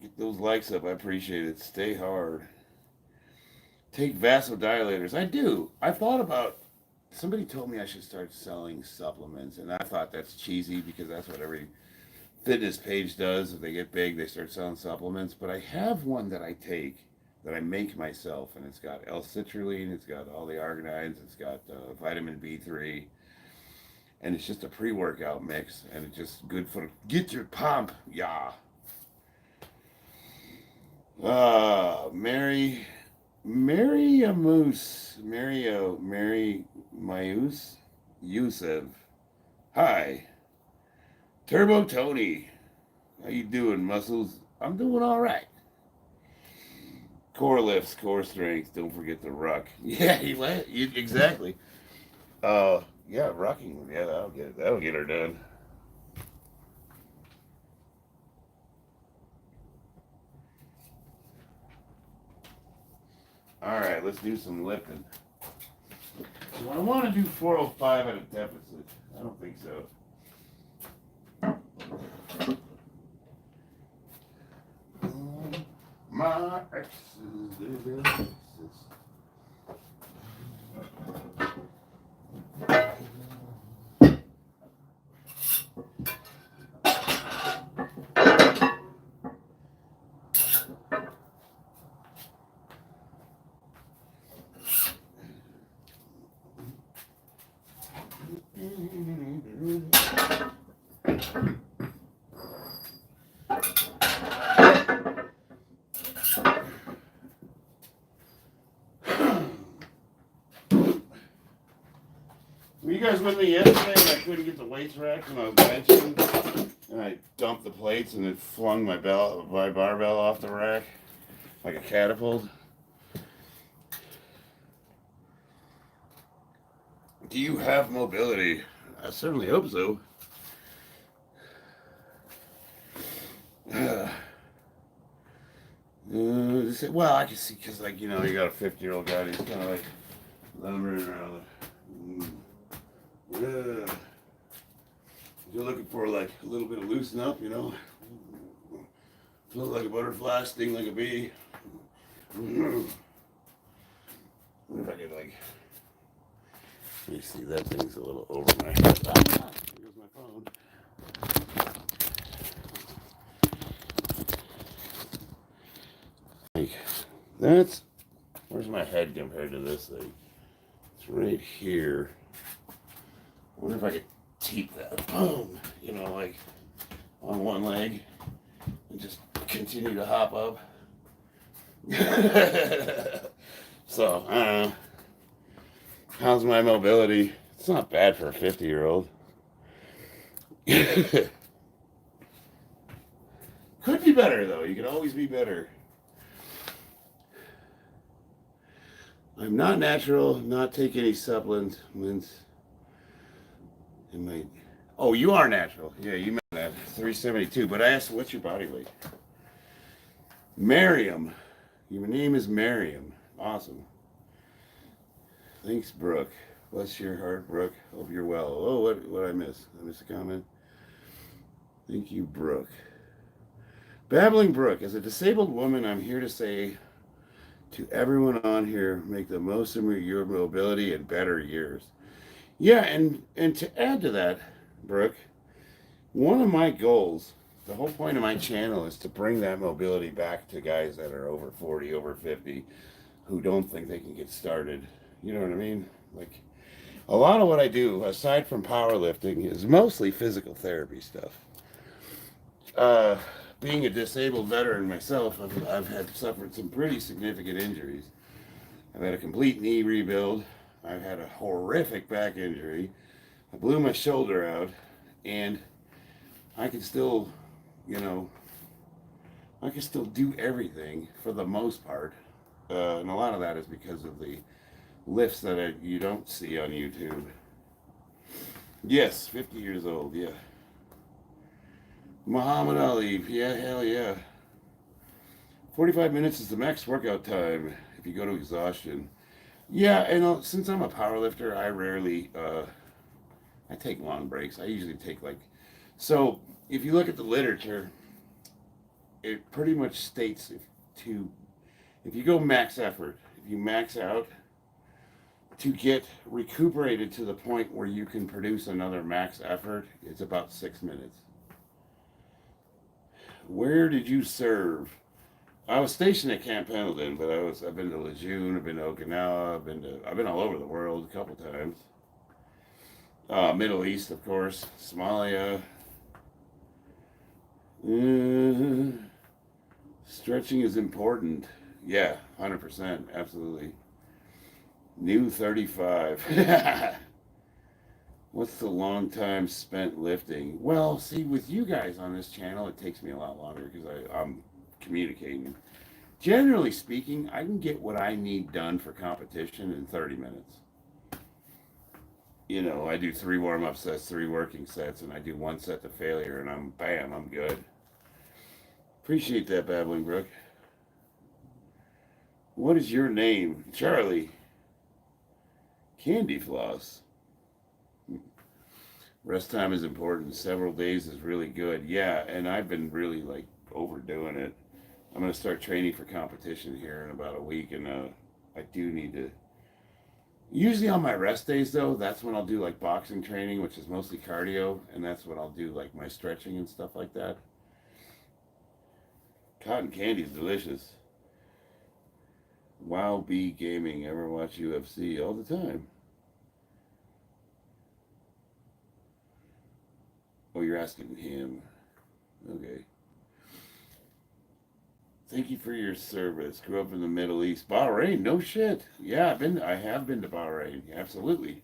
get those likes up. I appreciate it. Stay hard. Take vasodilators. I do. I thought about. Somebody told me I should start selling supplements, and I thought that's cheesy because that's what every fitness page does. If they get big, they start selling supplements. But I have one that I take that I make myself, and it's got L-citrulline, it's got all the arginines, it's got vitamin B3, and it's just a pre-workout mix, and it's just good for get your pump, yeah. Mary a Moose, Mary Mayus, Yusuf. Hi, Turbo Tony. How you doing, muscles? I'm doing all right. Core lifts, core strength. Don't forget the ruck. Yeah, exactly. Yeah, rucking. Yeah, that'll get her done. All right, let's do some lifting. Do I want to do 405 at a deficit? I don't think so. My exes. Were you guys with me yesterday when I couldn't get the weights racked when I was benching? And I dumped the plates and it flung my barbell off the rack like a catapult? Do you have mobility? I certainly hope so. Well, I can see because, like, you got a 50-year-old guy and he's kind of like lumbering around. Yeah. You're looking for like a little bit of loosen up, float like a butterfly, sting like a bee. What if I could like? You see that thing's a little over my head. Ah, there goes my phone. Like that's where's my head compared to this thing? It's right here. I wonder if I could keep that, boom, like on one leg and just continue to hop up. So, I don't know. How's my mobility? It's not bad for a 50-year-old. Could be better, though. You can always be better. I'm not natural, not take any supplements. Oh, you are natural. Yeah, you meant that. 372. But I asked, what's your body weight? Miriam. Your name is Miriam. Awesome. Thanks, Brooke. Bless your heart, Brooke. Hope you're well. Oh, what I miss? I missed a comment. Thank you, Brooke. Babbling Brooke. As a disabled woman, I'm here to say to everyone on here, make the most of your mobility and better years. Yeah, and to add to that, Brooke, one of my goals, the whole point of my channel is to bring that mobility back to guys that are over 40, over 50, who don't think they can get started. You know what I mean? Like, a lot of what I do, aside from powerlifting, is mostly physical therapy stuff. Being a disabled veteran myself, I've suffered some pretty significant injuries. I've had a complete knee rebuild. I've had a horrific back injury. I blew my shoulder out, and I can still, do everything for the most part. And a lot of that is because of the lifts that you don't see on YouTube. Yes, 50 years old, yeah. Muhammad Ali, yeah, hell yeah. 45 minutes is the max workout time if you go to exhaustion. Yeah, and since I'm a powerlifter, I rarely I take long breaks. I usually take like, so if you look at the literature, it pretty much states if you go max effort, if you max out to get recuperated to the point where you can produce another max effort, it's about 6 minutes. Where did you serve? I was stationed at Camp Pendleton, but I've been to Lejeune, I've been to Okinawa, I've been all over the world a couple times. Middle East, of course, Somalia. Stretching is important. Yeah, 100%, absolutely. New 35. What's the long time spent lifting? Well, see, with you guys on this channel, it takes me a lot longer because I'm communicating. Generally speaking, I can get what I need done for competition in 30 minutes. You know, I do 3 warm-up sets, 3 working sets, and I do 1 set to failure, and I'm good. Appreciate that, Babbling Brook. What is your name? Charlie. Candy floss. Rest time is important. Several days is really good. Yeah, and I've been really like overdoing it. I'm going to start training for competition here in about a week, and I do need to. Usually on my rest days, though, that's when I'll do like boxing training, which is mostly cardio, and that's when I'll do like my stretching and stuff like that. Cotton candy is delicious. Wow, B Gaming. Ever watch UFC? All the time. Oh, you're asking him. Okay. Thank you for your service. Grew up in the Middle East. Bahrain, no shit. Yeah, I have been to Bahrain. Absolutely.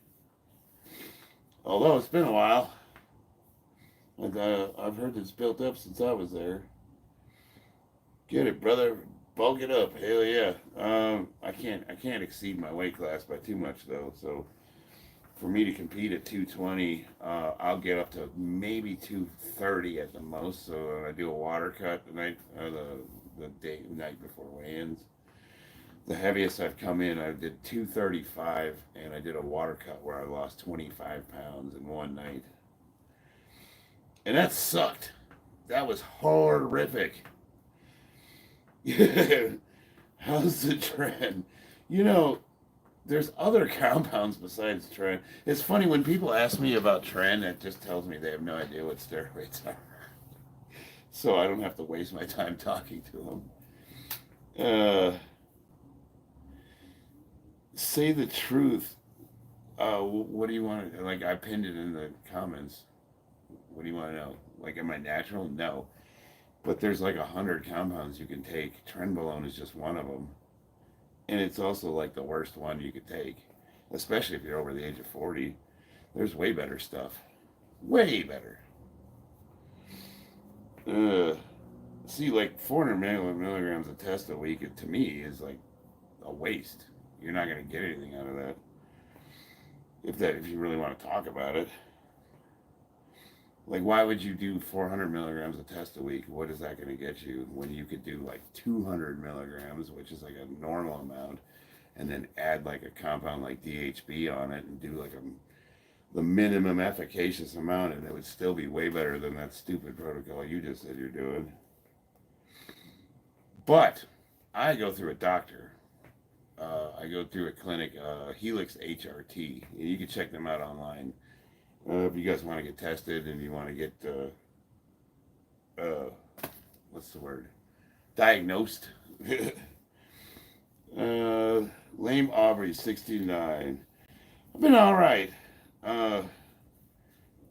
Although it's been a while. And I've heard it's built up since I was there. Get it, brother. Bulk it up. Hell yeah. I can't exceed my weight class by too much though. So for me to compete at 220, I'll get up to maybe 230 at the most. So I do a water cut the night before weigh-ins. The heaviest I've come in, I did 235, and I did a water cut where I lost 25 pounds in one night. And that sucked. That was horrific. How's the trend? You know, there's other compounds besides tren. It's funny when people ask me about tren, it just tells me they have no idea what steroids are. So I don't have to waste my time talking to them. Say the truth. What do you want to, like, I pinned it in the comments. What do you want to know? Like, am I natural? No. But there's like 100 compounds you can take. Trenbolone is just one of them. And it's also like the worst one you could take, especially if you're over the age of 40. There's way better stuff. Way better. See, like 400 milligrams of test a week, to me, is like a waste. You're not going to get anything out of that. If you really want to talk about it. Like, why would you do 400 milligrams of test a week? What is that going to get you when you could do like 200 milligrams, which is like a normal amount, and then add like a compound like DHB on it and do like the minimum efficacious amount, and it would still be way better than that stupid protocol you just said you're doing. But I go through a doctor. I go through a clinic, Helix HRT, and you can check them out online. If you guys want to get tested and you want to get, what's the word? Diagnosed. Lame Aubrey, 69. I've been all right. I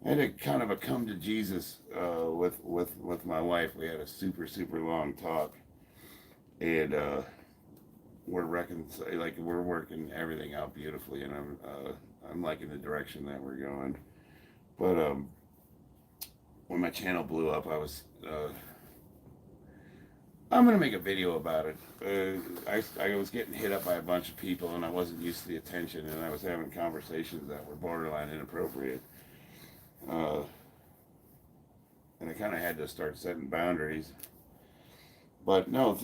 had a kind of a come to Jesus with my wife. We had a super long talk, and we're working everything out beautifully, and I'm liking the direction that we're going. But when my channel blew up, I'm gonna make a video about it. I was getting hit up by a bunch of people, and I wasn't used to the attention, and I was having conversations that were borderline inappropriate. And I kind of had to start setting boundaries. But no,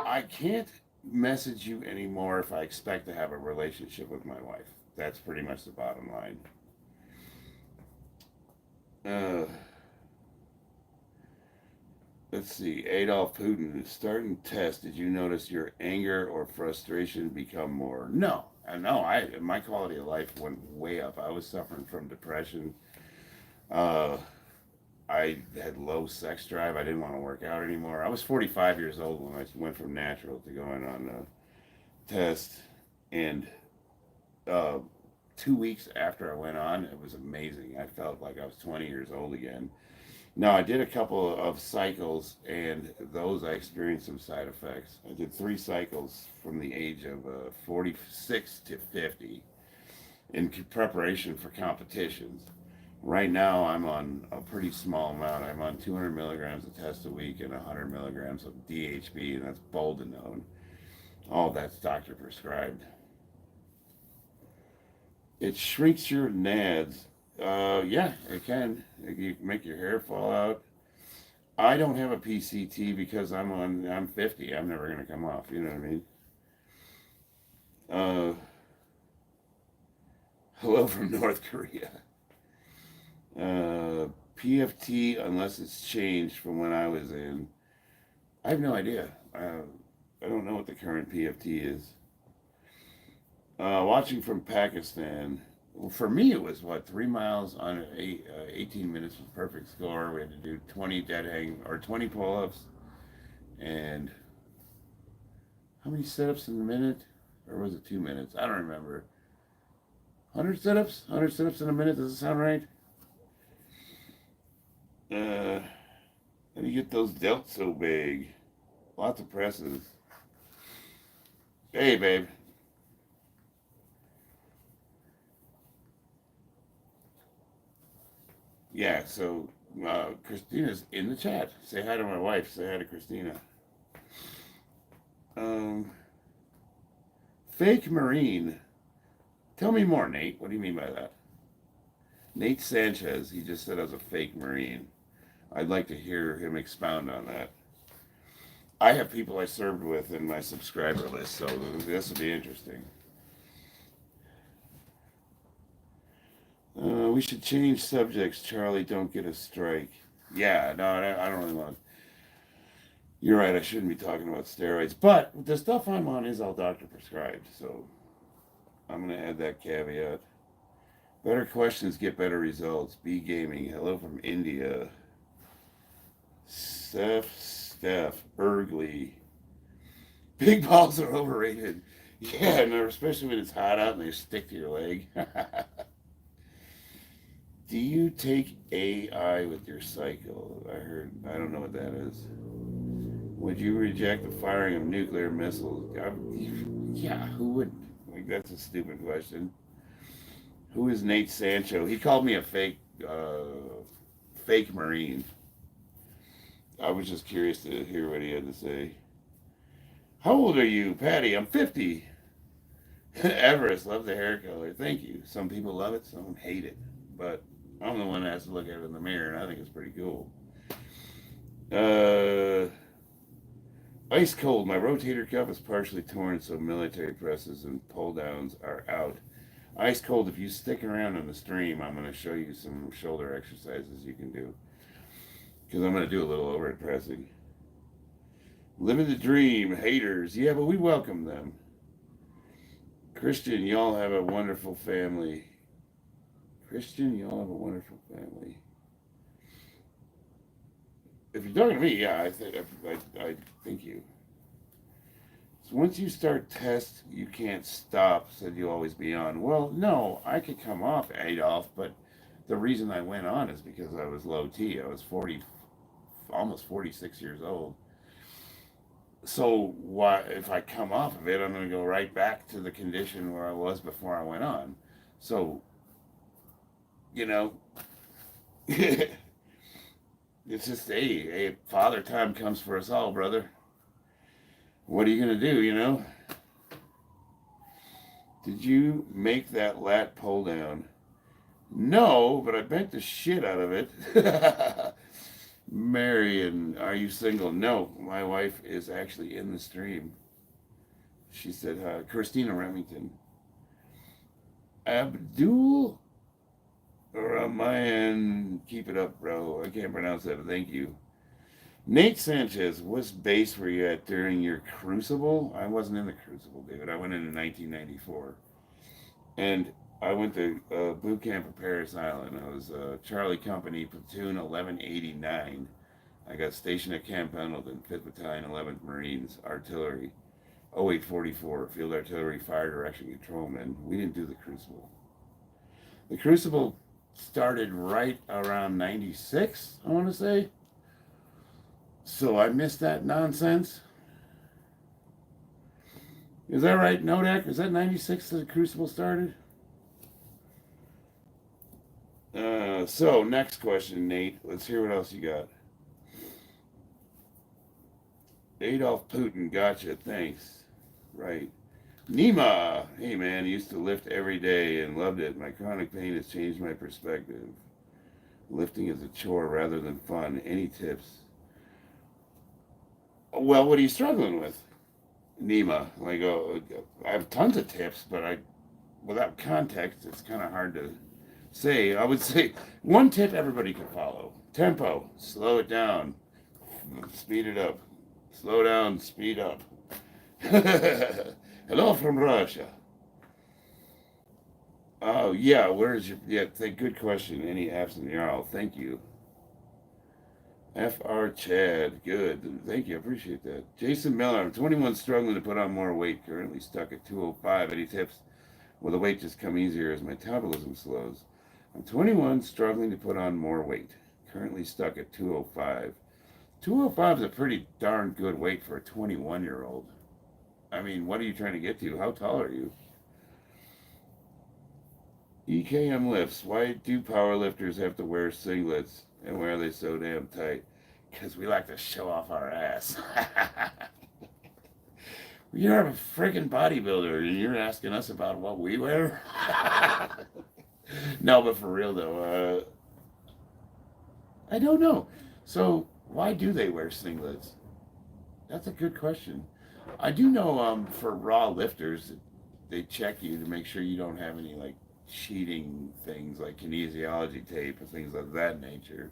I can't message you anymore if I expect to have a relationship with my wife. that's pretty much the bottom line. Uh, let's see. Adolf Putin, starting test. Did you notice your anger or frustration become more? No, no. My quality of life went way up. I was suffering from depression. Uh, I had low sex drive. I didn't want to work out anymore. I was 45 years old when I went from natural to going on a test, and uh, 2 weeks after I went on, it was amazing. I felt like I was 20 years old again. Now, I did a couple of cycles, and those I experienced some side effects. I did 3 cycles from the age of 46 to 50 in preparation for competitions. Right now, I'm on a pretty small amount. I'm on 200 milligrams of test a week and 100 milligrams of DHB, and that's boldenone. All that's doctor prescribed. It shrinks your nads. Yeah, it can. You can make your hair fall out. I don't have a PCT because I'm 50. I'm never gonna come off. You know what I mean? Uh, hello from North Korea. PFT, unless it's changed from when I was in. I have no idea. I don't know what the current PFT is. Watching from Pakistan. Well, for me, it was 3 miles on 18 minutes was perfect score. We had to do 20 dead hang or 20 pull-ups, and how many sit-ups in a minute, or was it 2 minutes? I don't remember. 100 sit-ups, 100 sit-ups in a minute. Does it sound right? How do you get those delts so big? Lots of presses. Hey, babe. Yeah, so Christina's in the chat. Say hi to my wife. Say hi to Christina. Um, Fake Marine. Tell me more, Nate. What do you mean by that? Nate Sanchez, he just said I was a fake Marine. I'd like to hear him expound on that. I have people I served with in my subscriber list, so this will be interesting. We should change subjects, Charlie. Don't get a strike. Yeah, no, I don't really want. You're right. I shouldn't be talking about steroids, but the stuff I'm on is all doctor prescribed, so I'm gonna add that caveat. Better questions get better results. B Gaming. Hello from India. Steph, Bergley. Big balls are overrated. Yeah, no, especially when it's hot out and they stick to your leg. Do you take AI with your cycle? I don't know what that is. Would you reject the firing of nuclear missiles? Yeah, who would? Like, that's a stupid question. Who is Nate Sancho? He called me a fake Marine. I was just curious to hear what he had to say. How old are you, Patty? I'm 50. Everest, love the hair color. Thank you. Some people love it, some hate it. But I'm the one that has to look at it in the mirror, and I think it's pretty cool. Ice cold. My rotator cuff is partially torn, so military presses and pull downs are out. Ice cold. If you stick around in the stream, I'm going to show you some shoulder exercises you can do. Because I'm going to do a little overhead pressing. Living the dream, haters. Yeah, but we welcome them. Christian, y'all have a wonderful family. Christian, y'all have a wonderful family. If you're talking to me, yeah, I think you. So once you start test, you can't stop, said you'll always be on. Well, no, I could come off Adolf, but the reason I went on is because I was low T. I was 40, almost 46 years old. So why, if I come off of it, I'm going to go right back to the condition where I was before I went on. So, you know, it's just, hey, father time comes for us all, brother. What are you going to do, you know? Did you make that lat pull down? No, but I bent the shit out of it. Marion, are you single? No, my wife is actually in the stream. She said, Christina Remington. Abdul Ramayan, keep it up, bro. I can't pronounce that, but thank you. Nate Sanchez, what base were you at during your Crucible? I wasn't in the Crucible, David. I went in 1994. And I went to boot camp at Paris Island. I was Charlie Company, Platoon 1189. I got stationed at Camp Pendleton, 5th Battalion, 11th Marines, Artillery, 0844, Field Artillery, Fire Direction Controlman. We didn't do the Crucible. The Crucible started right around 96, I want to say. So I missed that nonsense. Is that right, Nodak? Is that 96 that the Crucible started? So, next question, Nate. Let's hear what else you got. Adolf Putin, gotcha, thanks. Right. Nima, hey man, I used to lift every day and loved it. My chronic pain has changed my perspective. Lifting is a chore rather than fun. Any tips? Well, what are you struggling with, Nima? Like, I have tons of tips, but without context, it's kind of hard to say. I would say one tip everybody can follow: tempo, slow it down, speed it up, slow down, speed up. Hello from Russia. Oh yeah, where's your good question. Any apps in the all? Thank you. FR Chad, good. Thank you, I appreciate that. Jason Miller, I'm 21, struggling to put on more weight. Currently stuck at 205. Any tips? Will the weight just come easier as my metabolism slows? I'm 21, struggling to put on more weight. Currently stuck at 205. 205 is a pretty darn good weight for a 21-year-old. I mean, what are you trying to get to? How tall are you? EKM lifts. Why do powerlifters have to wear singlets? And why are they so damn tight? Because we like to show off our ass. You're a freaking bodybuilder and you're asking us about what we wear? No, but for real though, I don't know. So why do they wear singlets? That's a good question. I do know for raw lifters, they check you to make sure you don't have any like cheating things like kinesiology tape and things of that nature.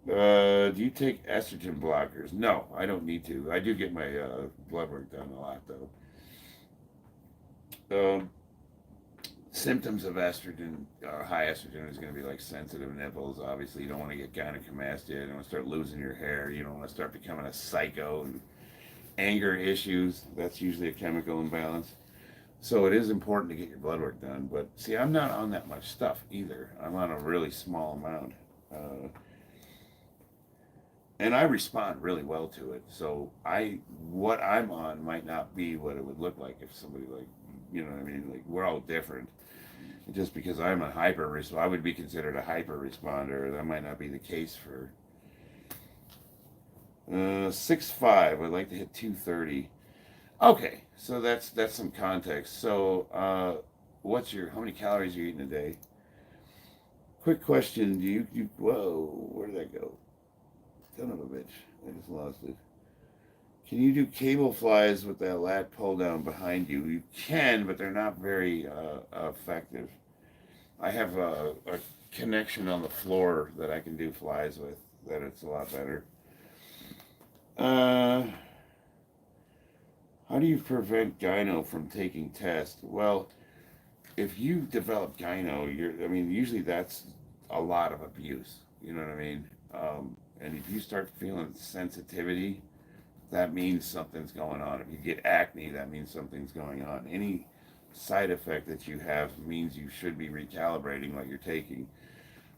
Do you take estrogen blockers? No, I don't need to. I do get my blood work done a lot though. Symptoms of estrogen, high estrogen, is going to be like sensitive nipples. Obviously, you don't want to get gynecomastia. You don't want to start losing your hair. You don't want to start becoming a psycho. And anger issues, that's usually a chemical imbalance. So it is important to get your blood work done. But see, I'm not on that much stuff either. I'm on a really small amount. And I respond really well to it. So what I'm on might not be what it would look like if somebody like, you know what I mean? Like, we're all different. Just because I'm a I would be considered a hyper responder. That might not be the case for 6'5". I'd like to hit 230. Okay, so that's some context. So how many calories are you eating a day? Quick question, whoa, where did that go? Son of a bitch, I just lost it. Can you do cable flies with that lat pull down behind you? You can, but they're not very effective. I have a connection on the floor that I can do flies with, that it's a lot better. How do you prevent gyno from taking tests? Well, if you develop gyno, usually that's a lot of abuse. You know what I mean? And if you start feeling sensitivity, that means something's going on. If you get acne, that means something's going on. Any side effect that you have means you should be recalibrating what you're taking.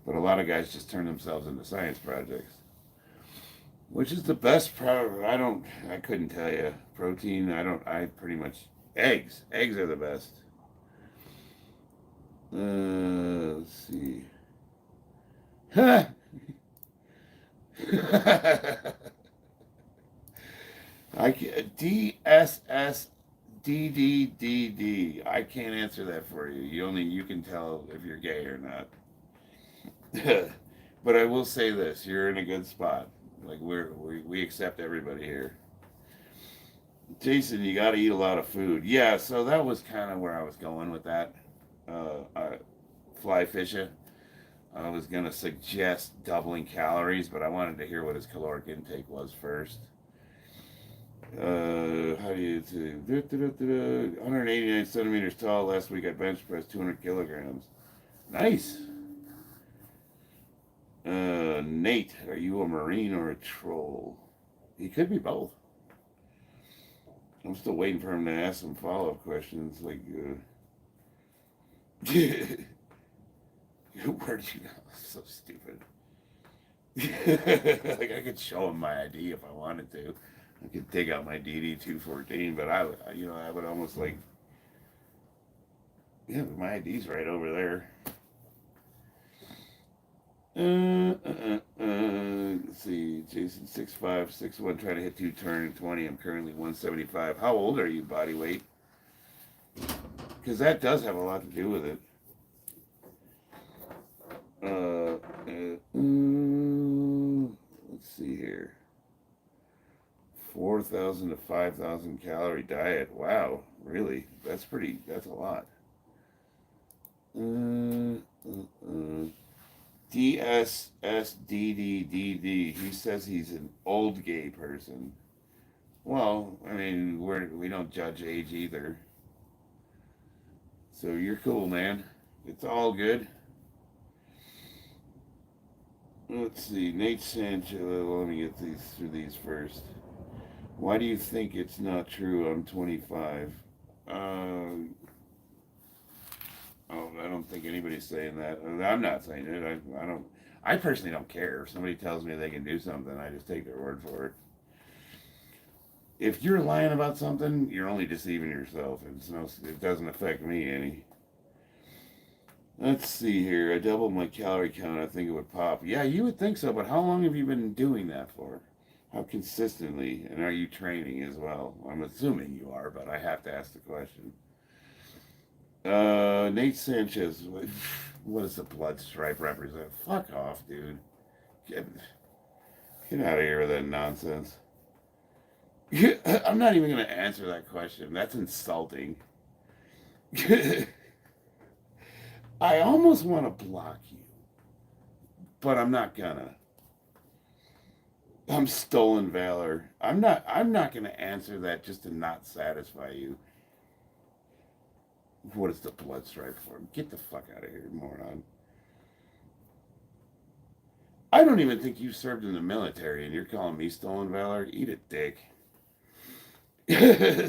But a lot of guys just turn themselves into science projects. Which is the best I couldn't tell you. Protein, I pretty much, eggs are the best. Let's see. DSSDDDD. I can't answer that for you. You can tell if you're gay or not. But I will say this: you're in a good spot. Like we accept everybody here. Jason, you got to eat a lot of food. Yeah, so that was kind of where I was going with that. I fly fishing. I was going to suggest doubling calories, but I wanted to hear what his caloric intake was first. How do you do? 189 centimeters tall. Last week I bench pressed 200 kilograms. Nice. Nate, are you a Marine or a troll? He could be both. I'm still waiting for him to ask some follow-up questions. Like, where did you know? So stupid. Like, I could show him my ID if I wanted to. I could dig out my DD214, but I would almost like, yeah, my ID's right over there. Let's see, Jason 6'5", 6'1", trying to hit 220. I'm currently 175. How old are you, body weight? Because that does have a lot to do with it. Let's see here. 4,000 to 5,000 calorie diet. Wow, really? That's a lot. DSSDDDD. He says he's an old gay person. Well, I mean, we don't judge age either. So you're cool, man. It's all good. Let's see, Nate Sanchez. Let me get through these first. Why do you think it's not true? I'm 25. I don't think anybody's saying that. I'm not saying it. I don't. I personally don't care. If somebody tells me they can do something, I just take their word for it. If you're lying about something, you're only deceiving yourself. It doesn't affect me any. Let's see here. I doubled my calorie count. I think it would pop. Yeah, you would think so, but how long have you been doing that for? How consistently? And are you training as well? I'm assuming you are, but I have to ask the question. Nate Sanchez. What does the blood stripe represent? Fuck off, dude. Get out of here with that nonsense. I'm not even going to answer that question. That's insulting. I almost want to block you, but I'm not gonna. I'm stolen valor. I'm not gonna answer that just to not satisfy you. What is the blood stripe for? Get the fuck out of here, moron. I don't even think you served in the military and you're calling me stolen valor? Eat a dick.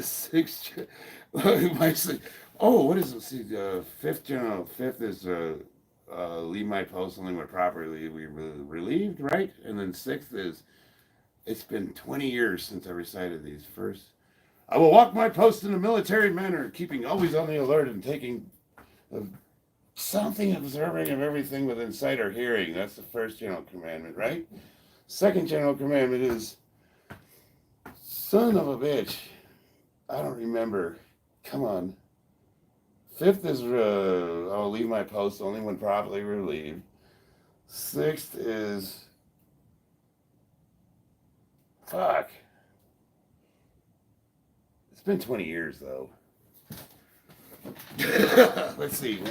Six. Oh, what is it? See, fifth general. Fifth is leave my post only when properly relieved, right? And then sixth is it's been 20 years since I recited these. First, I will walk my post in a military manner, keeping always on the alert and taking something observing of everything within sight or hearing. That's the first general commandment, right? Second general commandment is son of a bitch. I don't remember. Come on. Fifth is I'll leave my post only when properly relieved. Sixth is fuck. It's been 20 years though. Let's see.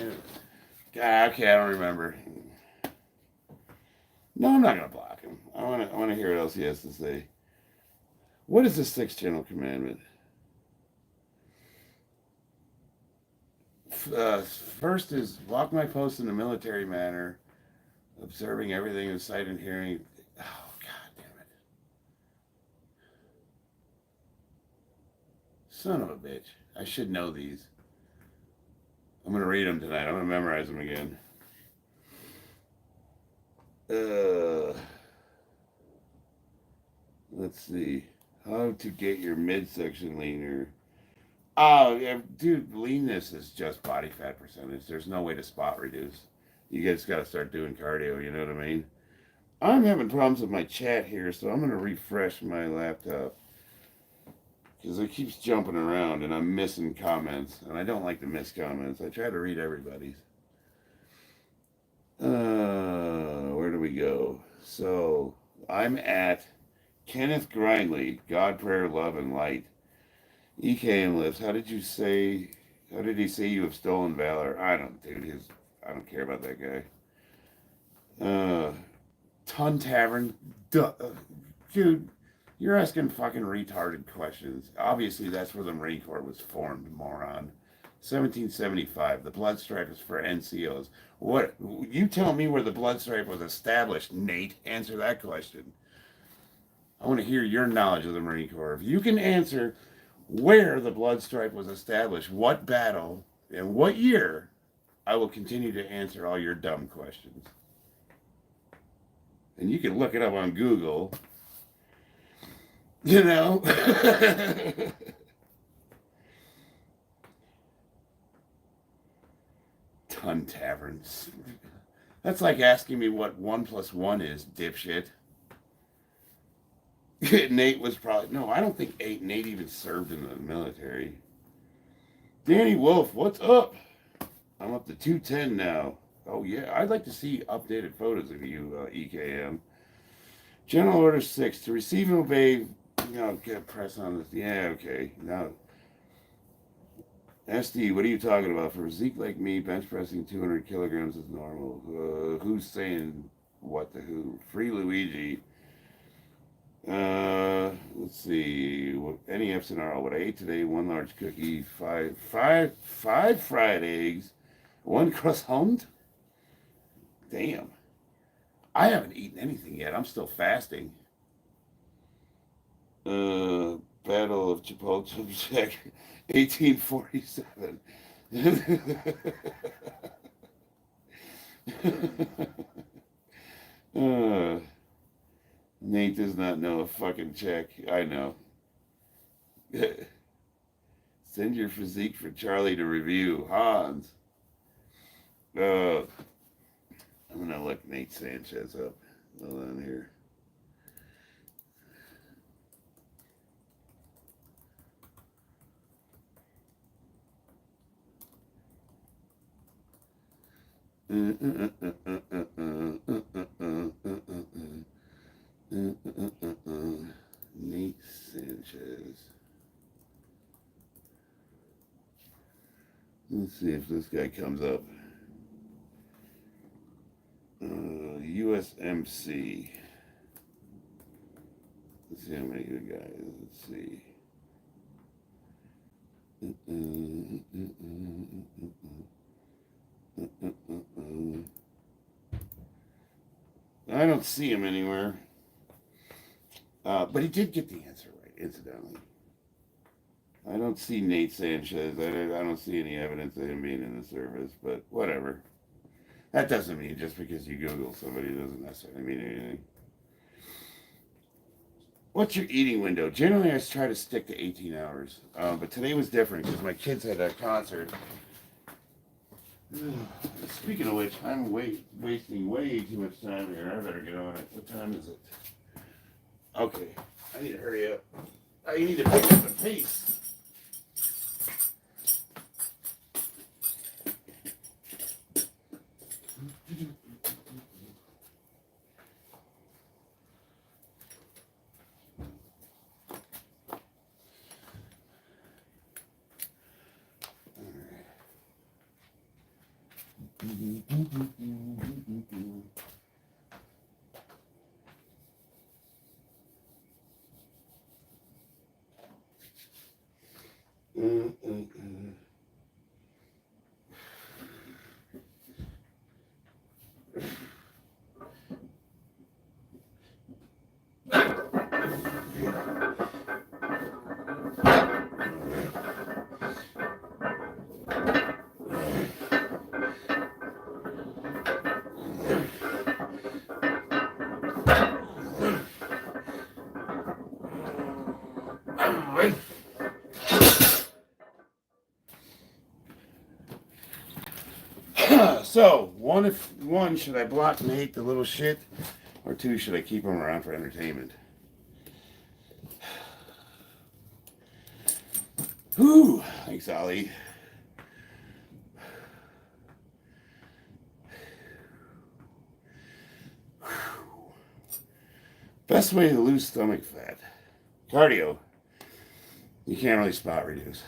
God, okay, I don't remember. No, I'm not gonna block him. I wanna hear what else he has to say. What is the sixth general commandment? First is walk my post in a military manner, observing everything in sight and hearing. Oh, God damn it. Son of a bitch. I should know these. I'm going to read them tonight. I'm going to memorize them again. Let's see. How to get your midsection leaner. Oh, yeah, dude, leanness is just body fat percentage. There's no way to spot reduce. You just got to start doing cardio, you know what I mean? I'm having problems with my chat here, so I'm going to refresh my laptop. Because it keeps jumping around and I'm missing comments. And I don't like to miss comments. I try to read everybody's. Where do we go? So, I'm at Kenneth Grindley, God, Prayer, Love, and Light. EKM lifts. How did you say? How did he say you have stolen valor? I don't, dude. I don't care about that guy. Ton Tavern. Dude, you're asking fucking retarded questions. Obviously, that's where the Marine Corps was formed, moron. 1775. The blood stripe is for NCOs. What? You tell me where the blood stripe was established, Nate. Answer that question. I want to hear your knowledge of the Marine Corps. If you can answer where the blood stripe was established, what battle, and what year, I will continue to answer all your dumb questions. And you can look it up on Google. You know? Ton taverns. That's like asking me what 1+1 is, dipshit. Nate was probably... No, I don't think Nate even served in the military. Danny Wolf, what's up? I'm up to 210 now. Oh, yeah. I'd like to see updated photos of you, EKM. General Order 6. To receive and obey... get press on this. Yeah, okay. Now... SD, what are you talking about? For a physique like me, bench pressing 200 kilograms is normal. Who's saying what to who? Free Luigi. Let's see. Any F's and R. What I ate today: one large cookie, five fried eggs, one croissant. Damn. I haven't eaten anything yet. I'm still fasting. Battle of Chapultepec, 1847. Nate does not know a fucking check. I know. Send your physique for Charlie to review. Hans. I'm gonna look Nate Sanchez up. Hold on here. Nate Sanchez. Let's see if this guy comes up. USMC. Let's see how many good guys. Let's see. I don't see him anywhere. But he did get the answer right, incidentally. I don't see Nate Sanchez. I don't see any evidence of him being in the service, but whatever. That doesn't mean just because you Google somebody doesn't necessarily mean anything. What's your eating window? Generally, I try to stick to 18 hours. But today was different because my kids had that concert. Speaking of which, I'm wasting way too much time here. I better get on it. What time is it? Okay, I need to hurry up. I need to pick up the pace. So, one, should I block Nate, the little shit? Or two, should I keep him around for entertainment? Whew. Thanks, Ollie. Best way to lose stomach fat. Cardio. You can't really spot reduce.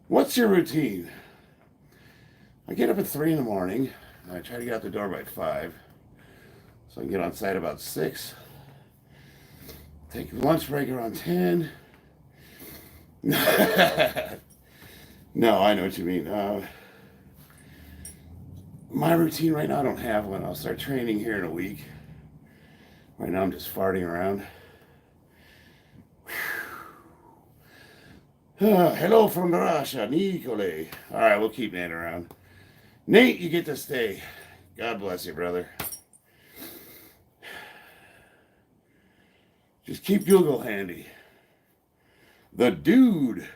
What's your routine? I get up at 3 in the morning. I try to get out the door by 5. So I can get on site about 6. Take a lunch break around 10. No, I know what you mean. My routine right now, I don't have one. I'll start training here in a week. Right now, I'm just farting around. Hello from Russia, Nicole. All right, we'll keep Nate around. Nate, you get to stay. God bless you, brother. Just keep Google handy. The dude.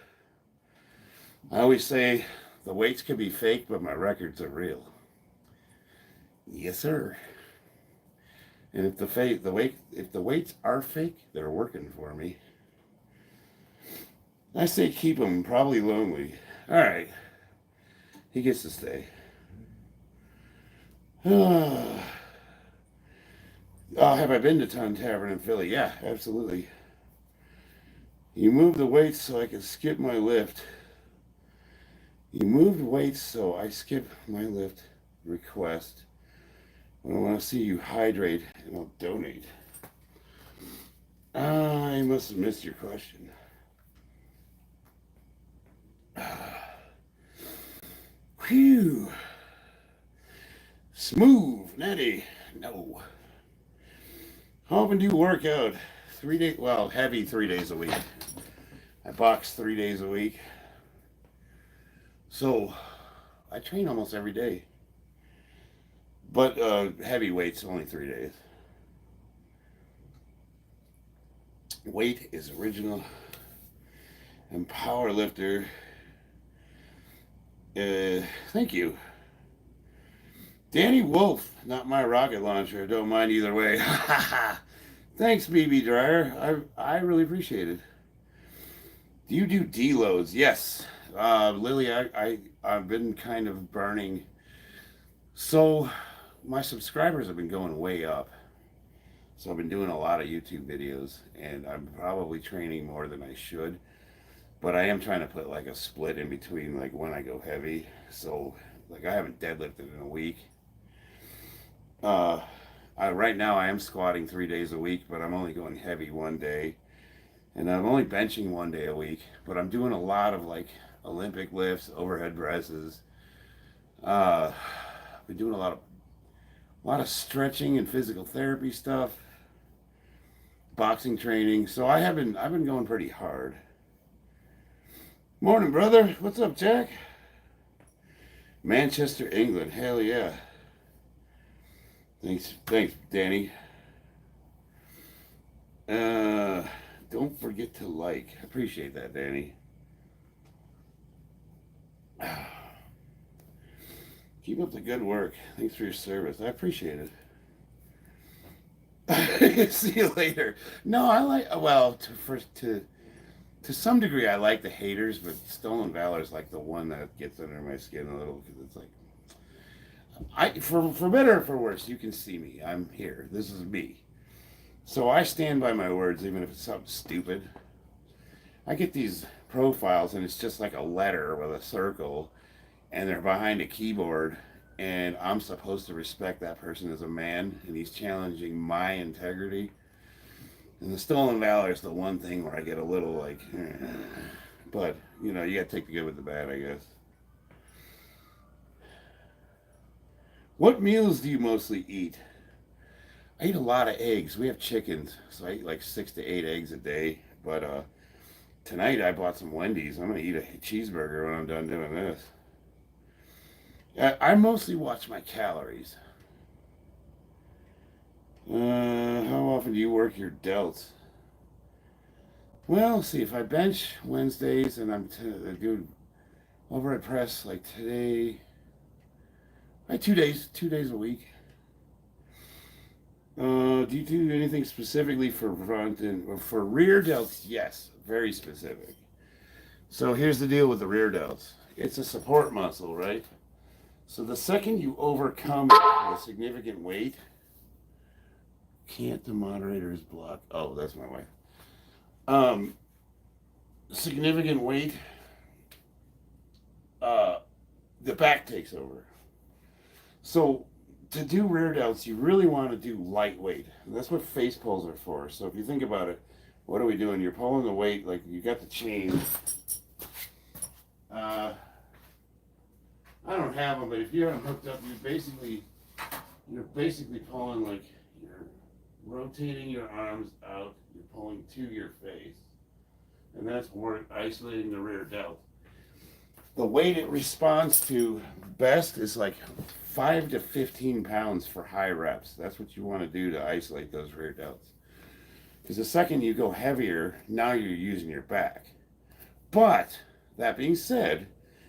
I always say the weights can be fake, but my records are real. Yes, sir. And if the weights are fake, they're working for me. I say keep them, probably lonely. All right. He gets to stay. Have I been to Ton Tavern in Philly? Yeah, absolutely. You moved the weights so I could skip my lift. You moved weights so I skip my lift request. When I want to see you hydrate and I'll donate. I must have missed your question. Whew. Smooth, natty. No. How often do you work out? 3 days, well, heavy 3 days a week. I box 3 days a week. So, I train almost every day. But heavy weights, only 3 days. Weight is original. And Powerlifter. Thank you. Danny Wolf, not my rocket launcher. Don't mind either way. Thanks, BB Dryer. I really appreciate it. Do you do deloads? Yes. Lily, I've been kind of burning. So my subscribers have been going way up. So I've been doing a lot of YouTube videos, and I'm probably training more than I should. But I am trying to put like a split in between, like when I go heavy. So like I haven't deadlifted in a week. Right now I am squatting 3 days a week, but I'm only going heavy 1 day. And I'm only benching 1 day a week, but I'm doing a lot of like Olympic lifts, overhead presses. Been doing a lot of stretching and physical therapy stuff, boxing training. So I've been going pretty hard. Morning, brother. What's up, Jack? Manchester, England. Hell yeah. Thanks, Danny. Don't forget to like. Appreciate that, Danny. Keep up the good work. Thanks for your service. I appreciate it. See you later. No, I like. Well, to some degree, I like the haters, but Stolen Valor is like the one that gets under my skin a little because it's like, for better or for worse, you can see me. I'm here. This is me. So I stand by my words, even if it's something stupid. I get these profiles, and it's just like a letter with a circle, and they're behind a keyboard, and I'm supposed to respect that person as a man, and he's challenging my integrity. And the Stolen Valor is the one thing where I get a little like, but you know, you gotta take the good with the bad, I guess. What meals do you mostly eat? I eat a lot of eggs. We have chickens, so I eat like 6 to 8 eggs a day. But tonight I bought some Wendy's. I'm gonna eat a cheeseburger when I'm done doing this. I mostly watch my calories. How often do you work your delts? Well, see, if I bench Wednesdays and I'm doing overhead press like today, 2 days a week. Do you do anything specifically for front and for rear delts? Yes, very specific. So here's the deal with the rear delts. It's a support muscle, right? So the second you overcome it with significant weight, Can't the moderators block? Oh, that's my wife. Significant weight, the back takes over. So to do rear delts, you really want to do lightweight. And that's what face pulls are for. So if you think about it, what are we doing? You're pulling the weight, like you got the chain. I don't have them, but if you have them hooked up, you're basically pulling, like, you're rotating your arms out, you're pulling to your face. And that's more isolating the rear delt. The weight it responds to best is like 5 to 15 pounds for high reps. That's what you want to do to isolate those rear delts. Because the second you go heavier, now you're using your back. But that being said,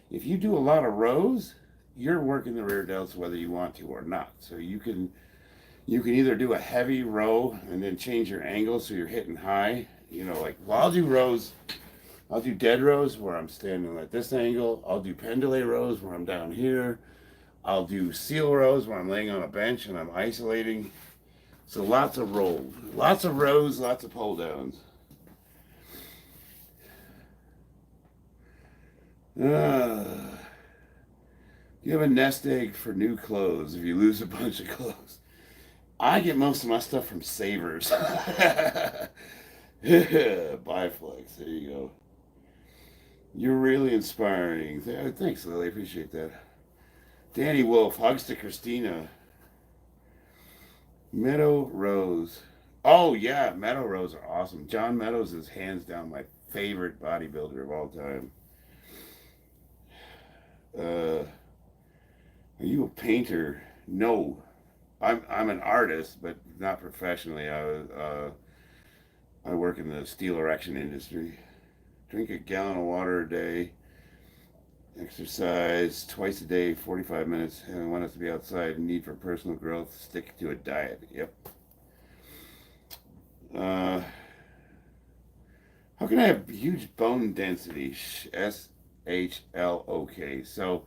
if you do a lot of rows, you're working the rear delts whether you want to or not. So you can either do a heavy row and then change your angle so you're hitting high. You know, like, well, I'll do rows. I'll do dead rows where I'm standing at this angle. I'll do pendulé rows where I'm down here. I'll do seal rows where I'm laying on a bench and I'm isolating. So lots of rolls, lots of rows, lots of pull downs. You have a nest egg for new clothes if you lose a bunch of clothes. I get most of my stuff from Savers. Biflex, there you go. You're really inspiring. Thanks, Lily. I appreciate that. Danny Wolf, hugs to Christina. Meadow Rose. Oh, yeah, Meadow Rose are awesome. John Meadows is hands down my favorite bodybuilder of all time. Are you a painter? No. I'm an artist, but not professionally. I work in the steel erection industry. Drink a gallon of water a day. Exercise twice a day, 45 minutes. And I want us to be outside. Need for personal growth. Stick to a diet. Yep. How can I have huge bone density? SHLOK. So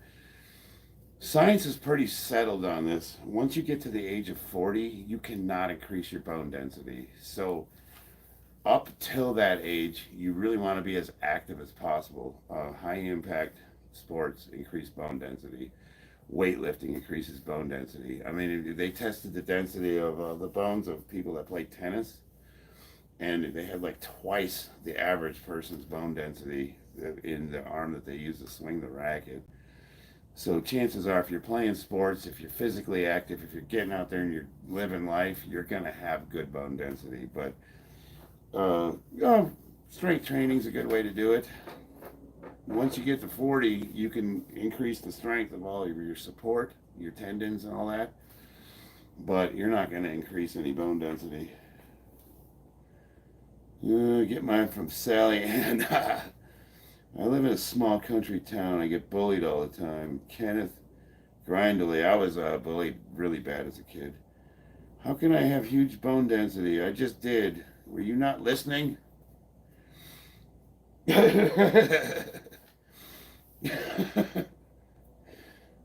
science is pretty settled on this. Once you get to the age of 40, you cannot increase your bone density. So up till that age, you really want to be as active as possible. High impact sports increase bone density. Weightlifting increases bone density. I mean, they tested the density of the bones of people that play tennis, and they had like twice the average person's bone density in the arm that they use to swing the racket. So chances are, if you're playing sports, if you're physically active, if you're getting out there and you're living life, you're going to have good bone density. But strength training is a good way to do it. Once you get to 40, you can increase the strength of all of your support, your tendons and all that, but you're not going to increase any bone density. Get mine from Sally Ann. I live in a small country town. I get bullied all the time. Kenneth Grindley. I was bullied really bad as a kid. How can I have huge bone density? I just did. Were you not listening?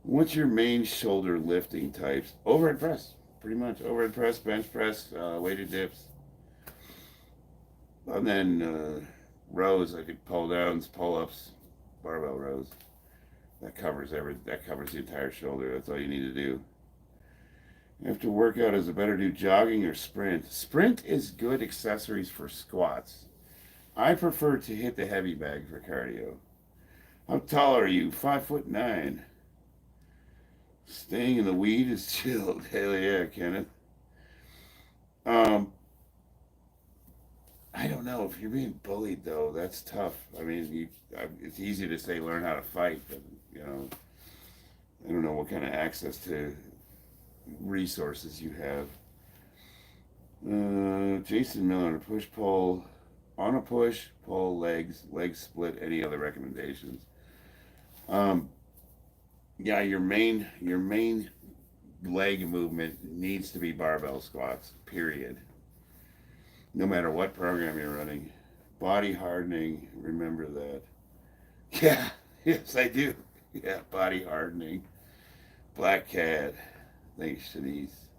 What's your main shoulder lifting types? Overhead press, pretty much. Overhead press, bench press, weighted dips. And then rows, I could pull downs, pull ups, barbell rows. That covers the entire shoulder. That's all you need to do. After workout, is it better to do jogging or sprint? Sprint is good accessories for squats. I prefer to hit the heavy bag for cardio. How tall are you? 5'9". Staying in the weed is chilled. Hell yeah, Kenneth. I don't know if you're being bullied though. That's tough. I mean, it's easy to say learn how to fight, but I don't know what kind of access to resources you have. Jason Miller, push pull. On a push, pull, legs split. Any other recommendations? Yeah, your main leg movement needs to be barbell squats, period. No matter what program you're running. Body hardening, remember that. Yeah, yes I do. Yeah, body hardening. Black Cat. Thanks, Shanice.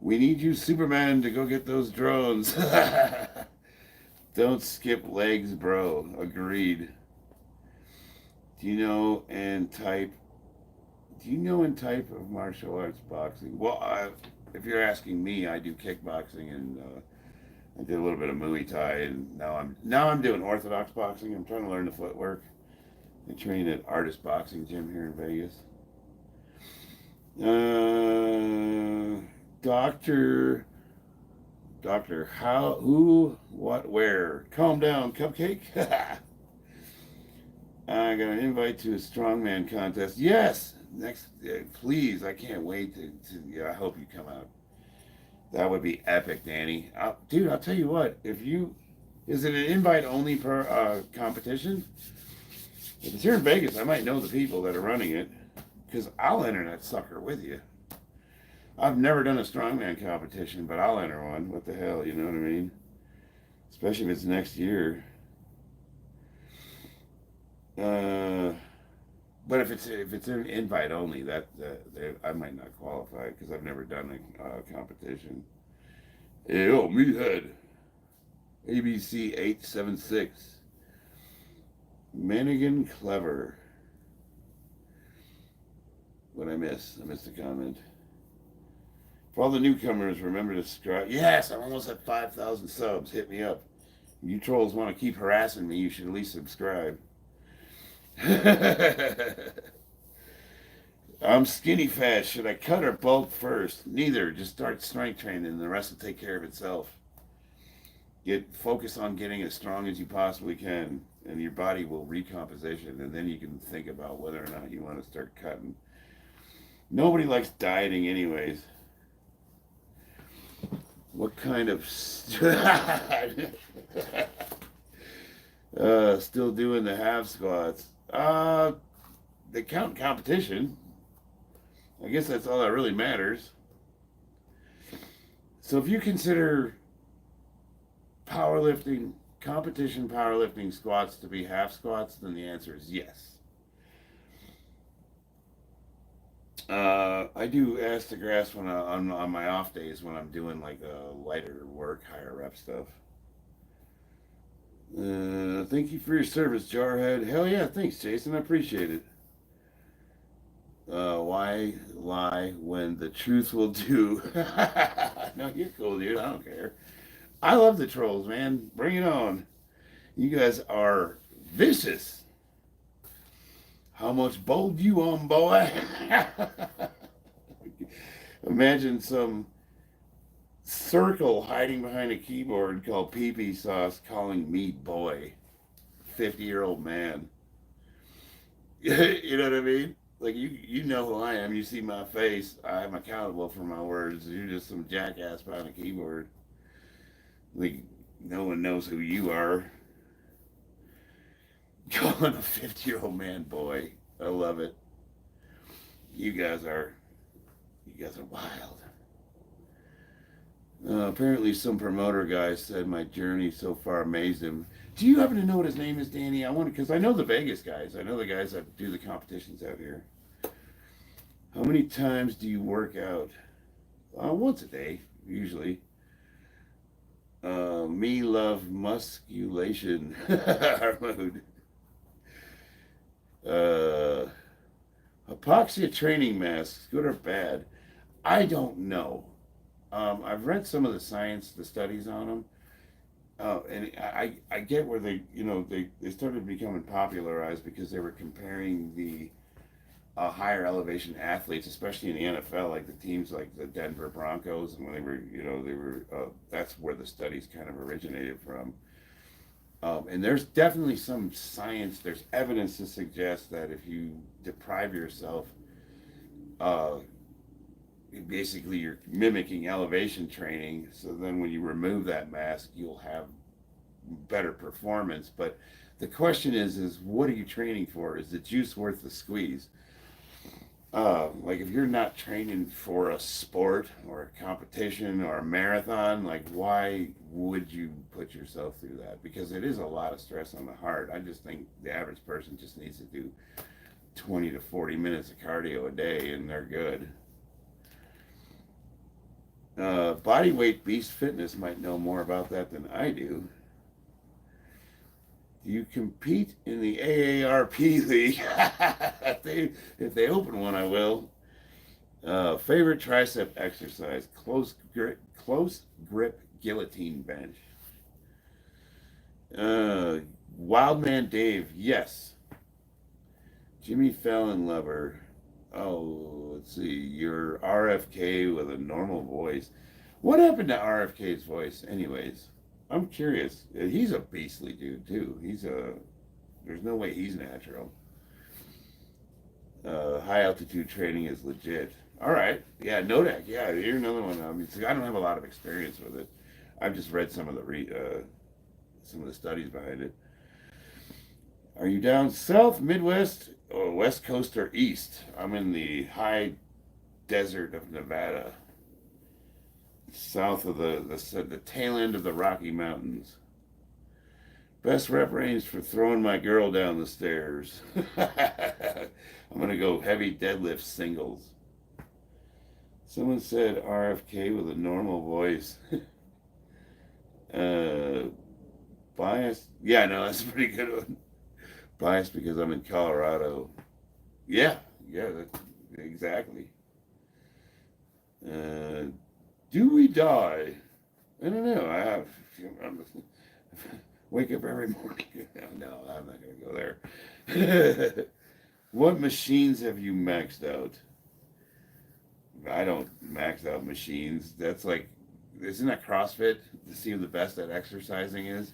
We need you, Superman, to go get those drones. Don't skip legs, bro. Agreed. Do you know and type? Do you know and type of martial arts boxing? Well, if you're asking me, I do kickboxing and I did a little bit of Muay Thai, and now I'm doing orthodox boxing. I'm trying to learn the footwork. I train at Artist Boxing Gym here in Vegas. Doctor, how, who, what, where? Calm down, cupcake. I got an invite to a strongman contest. Yes, next, please. I can't wait I hope you come out. That would be epic, Danny. Dude, I'll tell you what. Is it an invite only per competition? If it's here in Vegas, I might know the people that are running it, because I'll enter that sucker with you. I've never done a strongman competition, but I'll enter one. What the hell, you know what I mean? Especially if it's next year. But if it's an invite only, I might not qualify because I've never done a competition. Hey, oh, meathead. ABC 876. Manigan Clever. What I miss? I missed a comment. For all the newcomers, remember to subscribe. Yes, I'm almost at 5,000 subs. Hit me up. You trolls want to keep harassing me, you should at least subscribe. I'm skinny fat. Should I cut or bulk first? Neither. Just start strength training and the rest will take care of itself. Focus on getting as strong as you possibly can, and your body will recomposition, and then you can think about whether or not you want to start cutting. Nobody likes dieting anyways. What kind of still doing the half squats? They count competition. I guess that's all that really matters. So if you consider competition powerlifting squats to be half squats, then the answer is yes. I do ass to grass on my off days when I'm doing like lighter work, higher rep stuff. Thank you for your service, Jarhead. Hell yeah, thanks, Jason. I appreciate it. Why lie when the truth will do? No, you're cool, dude. I don't care. I love the trolls, man. Bring it on. You guys are vicious. How much bold you on, boy? Imagine some circle hiding behind a keyboard called pee-pee sauce calling me boy. 50-year-old man. You know what I mean? Like, you know who I am. You see my face. I'm accountable for my words. You're just some jackass behind a keyboard. Like, no one knows who you are. Calling a 50-year-old man boy. I love it. You guys are wild. Apparently some promoter guy said my journey so far amazed him. Do you happen to know what his name is, Danny? Because I know the Vegas guys. I know the guys that do the competitions out here. How many times do you work out? Once a day, usually. Me love musculation. Hypoxia training masks, good or bad? I don't know. I've read some of the studies on them, and I get where they started becoming popularized because they were comparing the higher elevation athletes, especially in the NFL, like the teams like the Denver Broncos, and when they were that's where the studies kind of originated from. And there's definitely some science, there's evidence to suggest that if you deprive yourself, basically you're mimicking elevation training, so then when you remove that mask, you'll have better performance. But the question is what are you training for? Is the juice worth the squeeze? Like if you're not training for a sport or a competition or a marathon, like why would you put yourself through that? Because it is a lot of stress on the heart. I just think the average person just needs to do 20 to 40 minutes of cardio a day and they're good. Bodyweight Beast Fitness might know more about that than I do. Do you compete in the AARP league? if they open one, I will. Favorite tricep exercise: close grip guillotine bench. Wildman Dave, yes. Jimmy Fallon lover. Oh, let's see. You're RFK with a normal voice. What happened to RFK's voice, anyways? I'm curious. He's a beastly dude too. There's no way he's natural. High altitude training is legit. All right. Yeah, Nodak. Yeah, here's another one. I mean, I don't have a lot of experience with it. I've just read some of the studies behind it. Are you down south, Midwest, or West Coast, or East? I'm in the high desert of Nevada, south of the tail end of the Rocky Mountains. Best rep range for throwing my girl down the stairs. I'm gonna go heavy deadlift singles. Someone said RFK with a normal voice. Biased. Yeah, no, that's a pretty good one. Biased because I'm in Colorado. Yeah, exactly. Do we die? I don't know. Wake up every morning. No, I'm not going to go there. What machines have you maxed out? I don't max out machines. That's like, isn't that CrossFit to see who the best at exercising is?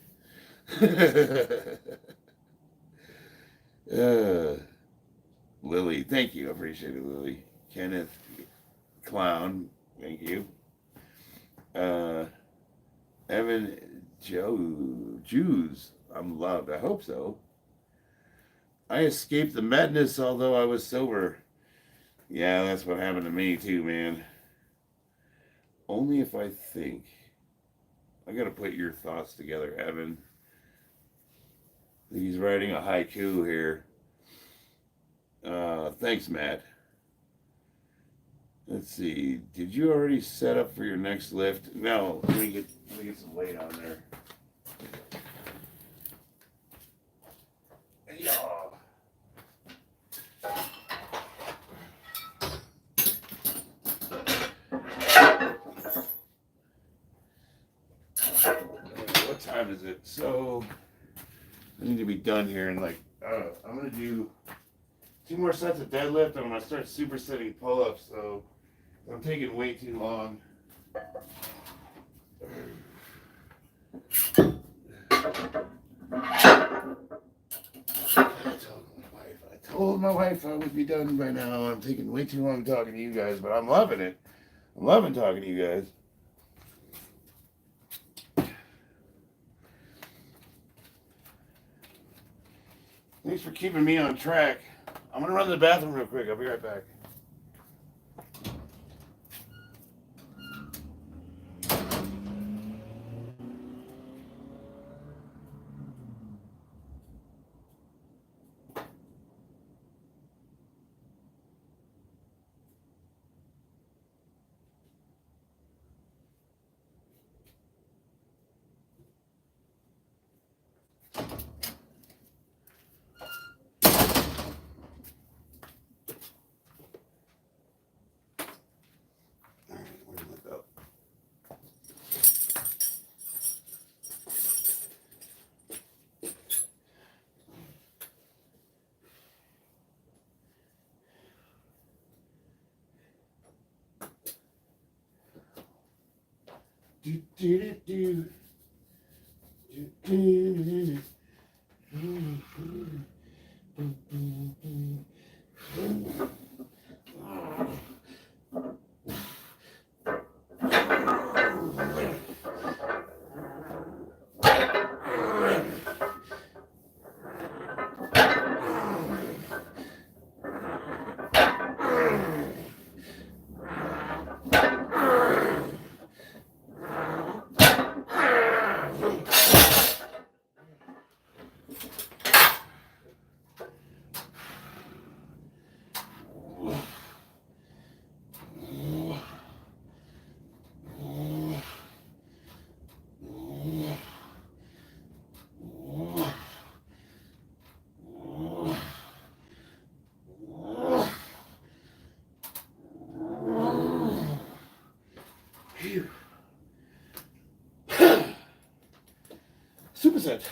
Lily, thank you. I appreciate it, Lily. Kenneth, Clown, thank you. Evan, Jews, I'm loved. I hope so. I escaped the madness, although I was sober. Yeah, that's what happened to me too, man. Only if I think. I gotta put your thoughts together, Evan. He's writing a haiku here. Thanks, Matt. Let's see. Did you already set up for your next lift? No. Let me get some weight on there. Yeah. What time is it? So I need to be done here in like I'm gonna do 2 more sets of deadlift. I'm gonna start supersetting pull-ups. So I'm taking way too long. I told my wife I would be done by now. I'm taking way too long talking to you guys, but I'm loving it. I'm loving talking to you guys. Thanks for keeping me on track. I'm going to run to the bathroom real quick. I'll be right back. Do, do, do, do, do, do. Superset.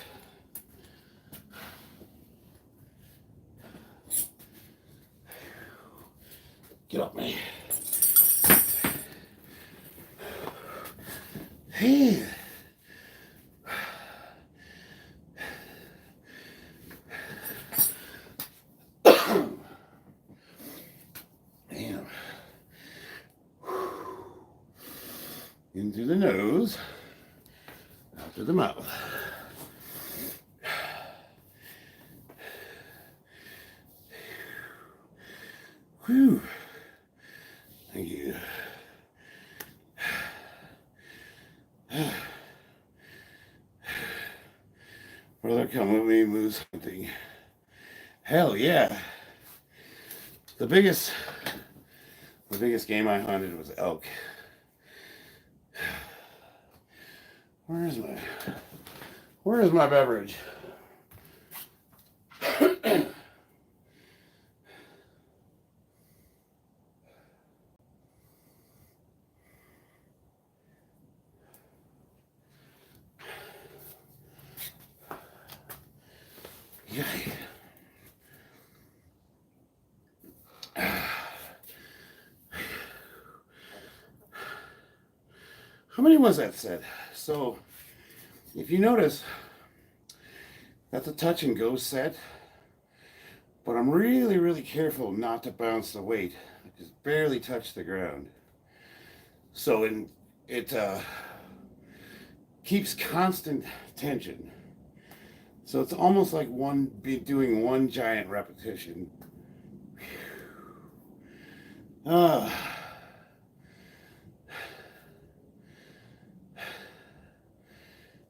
Get up, man. Hey. Damn. In through the nose, out through the mouth. Whew. Thank you. Brother, come with me, moose hunting. Hell yeah. The biggest game I hunted was elk. Where is my beverage? Yeah. How many was that set? So, if you notice, that's a touch and go set, but I'm really, really careful not to bounce the weight. I just barely touch the ground. So it keeps constant tension. So it's almost like doing one giant repetition.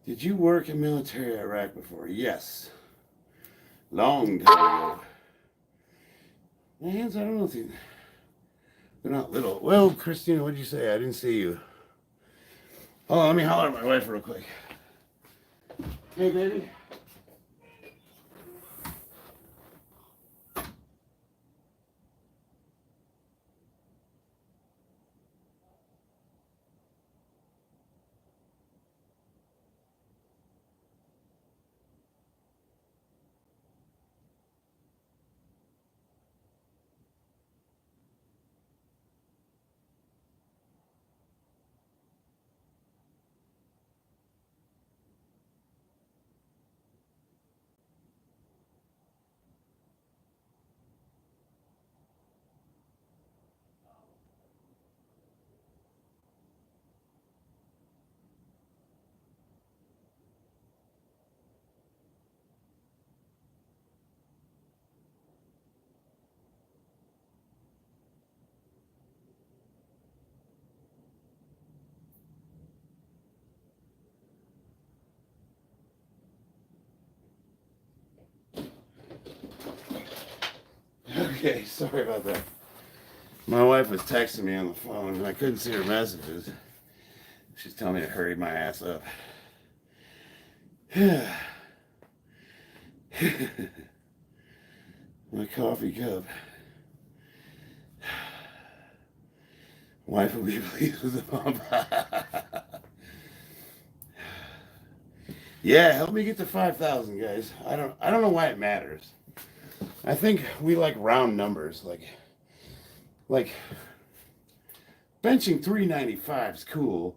Did you work in military Iraq before? Yes. Long time ago. My hands, I don't know if they're not little. Well, Christina, what'd you say? I didn't see you. Hold on, let me holler at my wife real quick. Hey, baby. Okay, sorry about that. My wife was texting me on the phone and I couldn't see her messages. She's telling me to hurry my ass up. My coffee cup. Wife will be pleased with the pump. Yeah, help me get to 5,000, guys. I don't know why it matters. I think we like round numbers, like benching 395 is cool,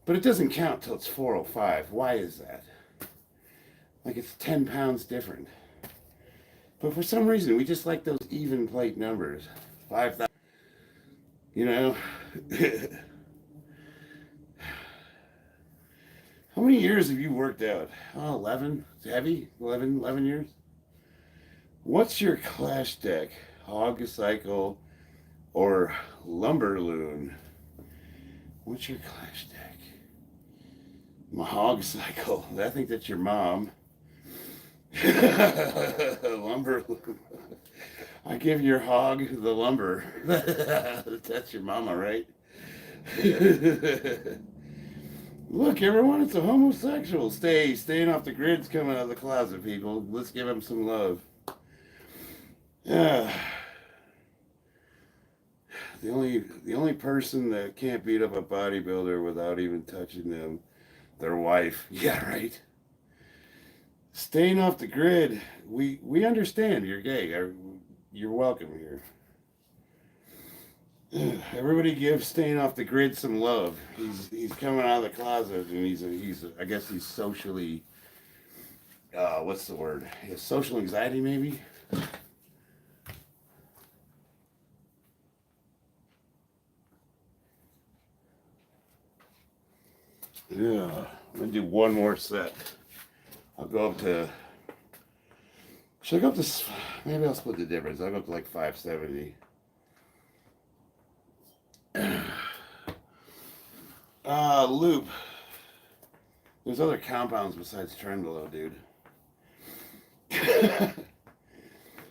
but it doesn't count till it's 405. Why is that? Like it's 10 pounds different. But for some reason, we just like those even plate numbers. 5,000. You know? How many years have you worked out? Oh, 11? It's heavy? 11 years? What's your clash deck? Hog cycle or lumber loon? What's your clash deck? My hog cycle. I think that's your mom. Lumber loon. I give your hog the lumber. That's your mama, right? Look, everyone, it's a homosexual. Staying off the grid's coming out of the closet, people. Let's give him some love. The only person that can't beat up a bodybuilder without even touching them, their wife. Yeah, right. Staying off the grid. We understand you're gay. You're welcome here. Everybody give staying off the grid some love. He's coming out of the closet and he's I guess he's socially what's the word? He has social anxiety maybe. Yeah, I'm gonna do one more set. I'll go up to. Should I go up to? Maybe I'll split the difference. I'll go up to like 570. Loop. There's other compounds besides Trenbolone, dude.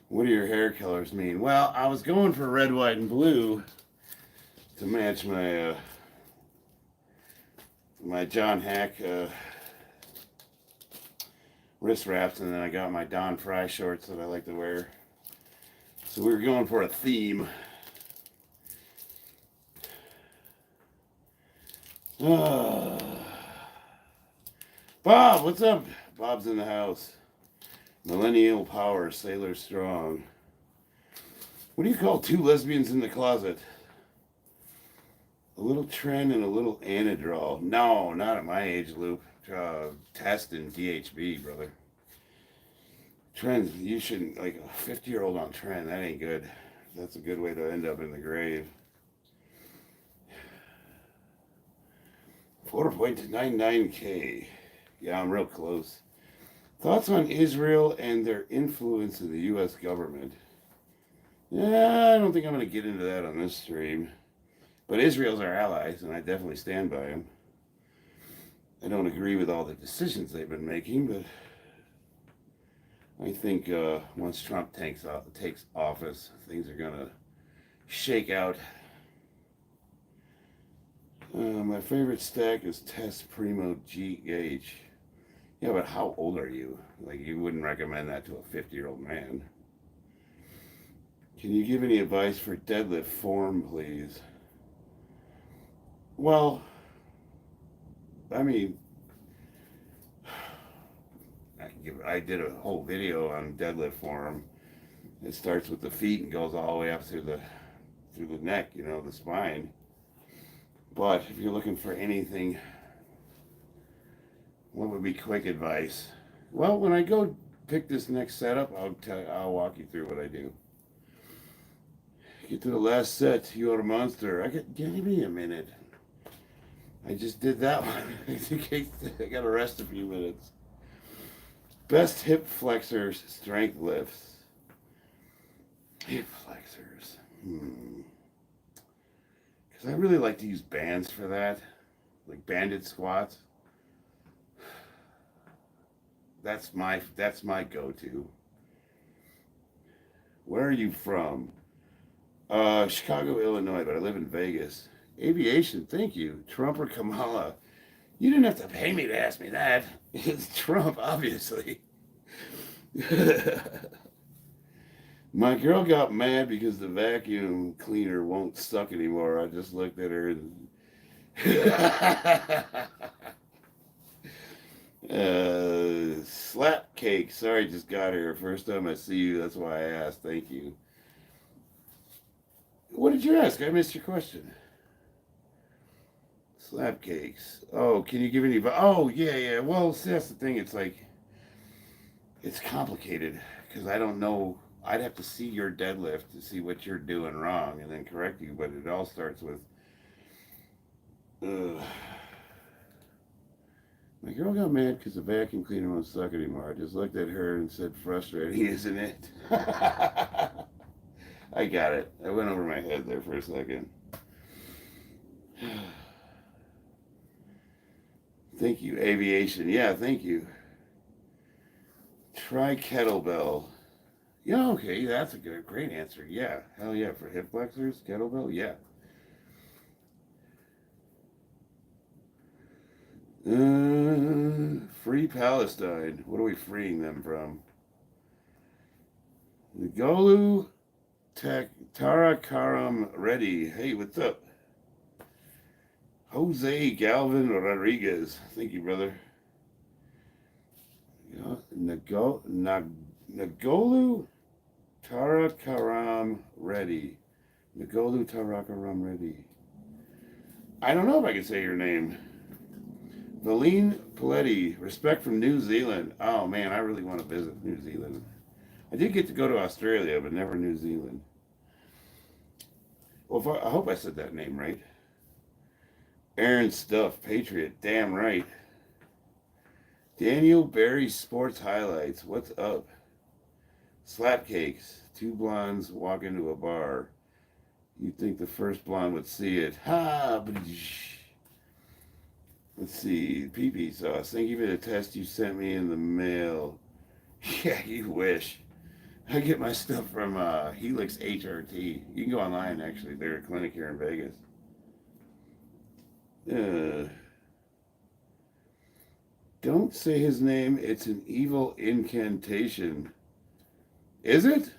What do your hair colors mean? Well, I was going for red, white, and blue to match my my John Hack wrist wraps, and then I got my Don Fry shorts that I like to wear. So we were going for a theme. Bob, what's up? Bob's in the house. Millennial Power, Sailor Strong. What do you call two lesbians in the closet? A little Tren and a little Anadrol. No, not at my age, Luke. Test and DHB, brother. Tren, you shouldn't, like a 50-year-old on Tren, that ain't good. That's a good way to end up in the grave. 4.99K. Yeah, I'm real close. Thoughts on Israel and their influence in the U.S. government? Yeah, I don't think I'm going to get into that on this stream. But Israel's our allies, and I definitely stand by them. I don't agree with all the decisions they've been making, but I think once Trump takes office, things are going to shake out. My favorite stack is Test Primo GH. Yeah, but how old are you? Like, you wouldn't recommend that to a 50-year-old man. Can you give any advice for deadlift form, please? Well, I mean, I did a whole video on deadlift form. It starts with the feet and goes all the way up through the neck, you know, the spine. But if you're looking for anything, what would be quick advice? Well, when I go pick this next setup, I'll walk you through what I do. Get to the last set. You're a monster. Give me a minute. I just did that one. I got to rest a few minutes. Best hip flexors, strength lifts. Hip flexors. Because I really like to use bands for that. Like banded squats. That's my go-to. Where are you from? Chicago, Illinois, but I live in Vegas. Aviation, thank you. Trump or Kamala? You didn't have to pay me to ask me that. It's Trump, obviously. My girl got mad because the vacuum cleaner won't suck anymore. I just looked at her and... slap cake. Sorry, just got here. First time I see you. That's why I asked. Thank you. What did you ask? I missed your question. Slap cakes. Oh, can you give any... Oh, yeah. Well, see, that's the thing. It's like... It's complicated. Because I don't know... I'd have to see your deadlift to see what you're doing wrong and then correct you. But it all starts with... My girl got mad because the vacuum cleaner won't suck anymore. I just looked at her and said, frustrating, isn't it? I got it. I went over my head there for a second. Thank you. Aviation. Yeah, thank you. Try kettlebell. Yeah, okay. That's a great answer. Yeah. Hell yeah. For hip flexors, kettlebell? Yeah. Free Palestine. What are we freeing them from? Golu Tarakaram Reddy. Hey, what's up? Jose Galvin Rodriguez. Thank you, brother. Nagolu Tarakaram Reddy. Nagolu Tarakaram Reddy. I don't know if I can say your name. Valine Paletti, respect from New Zealand. Oh man, I really want to visit New Zealand. I did get to go to Australia, but never New Zealand. Well, I hope I said that name right. Aaron Stuff, Patriot, damn right. Daniel Barry Sports Highlights, what's up? Slapcakes, two blondes walk into a bar. You'd think the first blonde would see it. Ha! Let's see. Pee-pee sauce. Thank you for the test you sent me in the mail. Yeah, you wish. I get my stuff from Helix HRT. You can go online, actually. They're a clinic here in Vegas. Don't say his name. It's an evil incantation. Is it?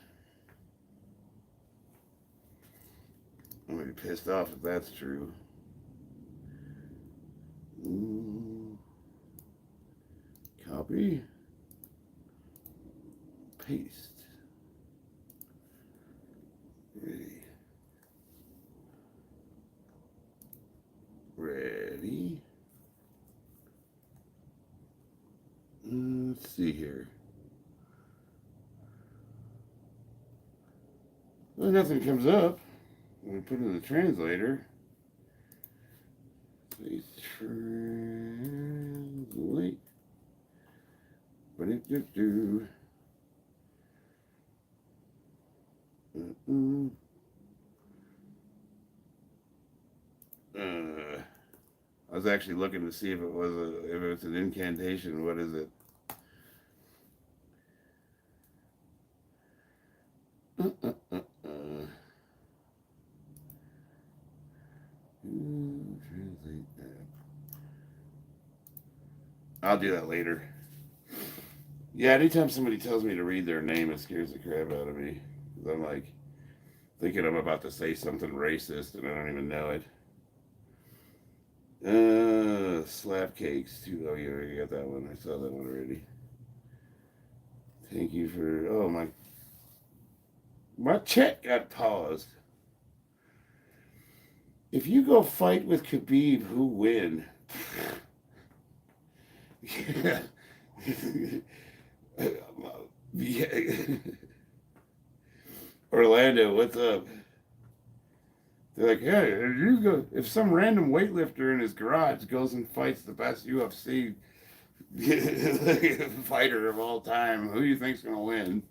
I'm going to be pissed off if that's true. Copy. Paste. Ready. Let's see here. Well, nothing comes up. When we put it in the translator. Please translate. What did it do? I was actually looking to see if it was if it's an incantation. What is it? Translate that. I'll do that later. Yeah, anytime somebody tells me to read their name, it scares the crap out of me. 'Cause I'm like thinking I'm about to say something racist and I don't even know it. Slap cakes too. Oh, you already got that one. I saw that one already. Thank you for. Oh my check got paused. If you go fight with Khabib, who win? Yeah. Orlando, what's up? They're like, hey, you go. If some random weightlifter in his garage goes and fights the best UFC fighter of all time, who do you think's gonna win?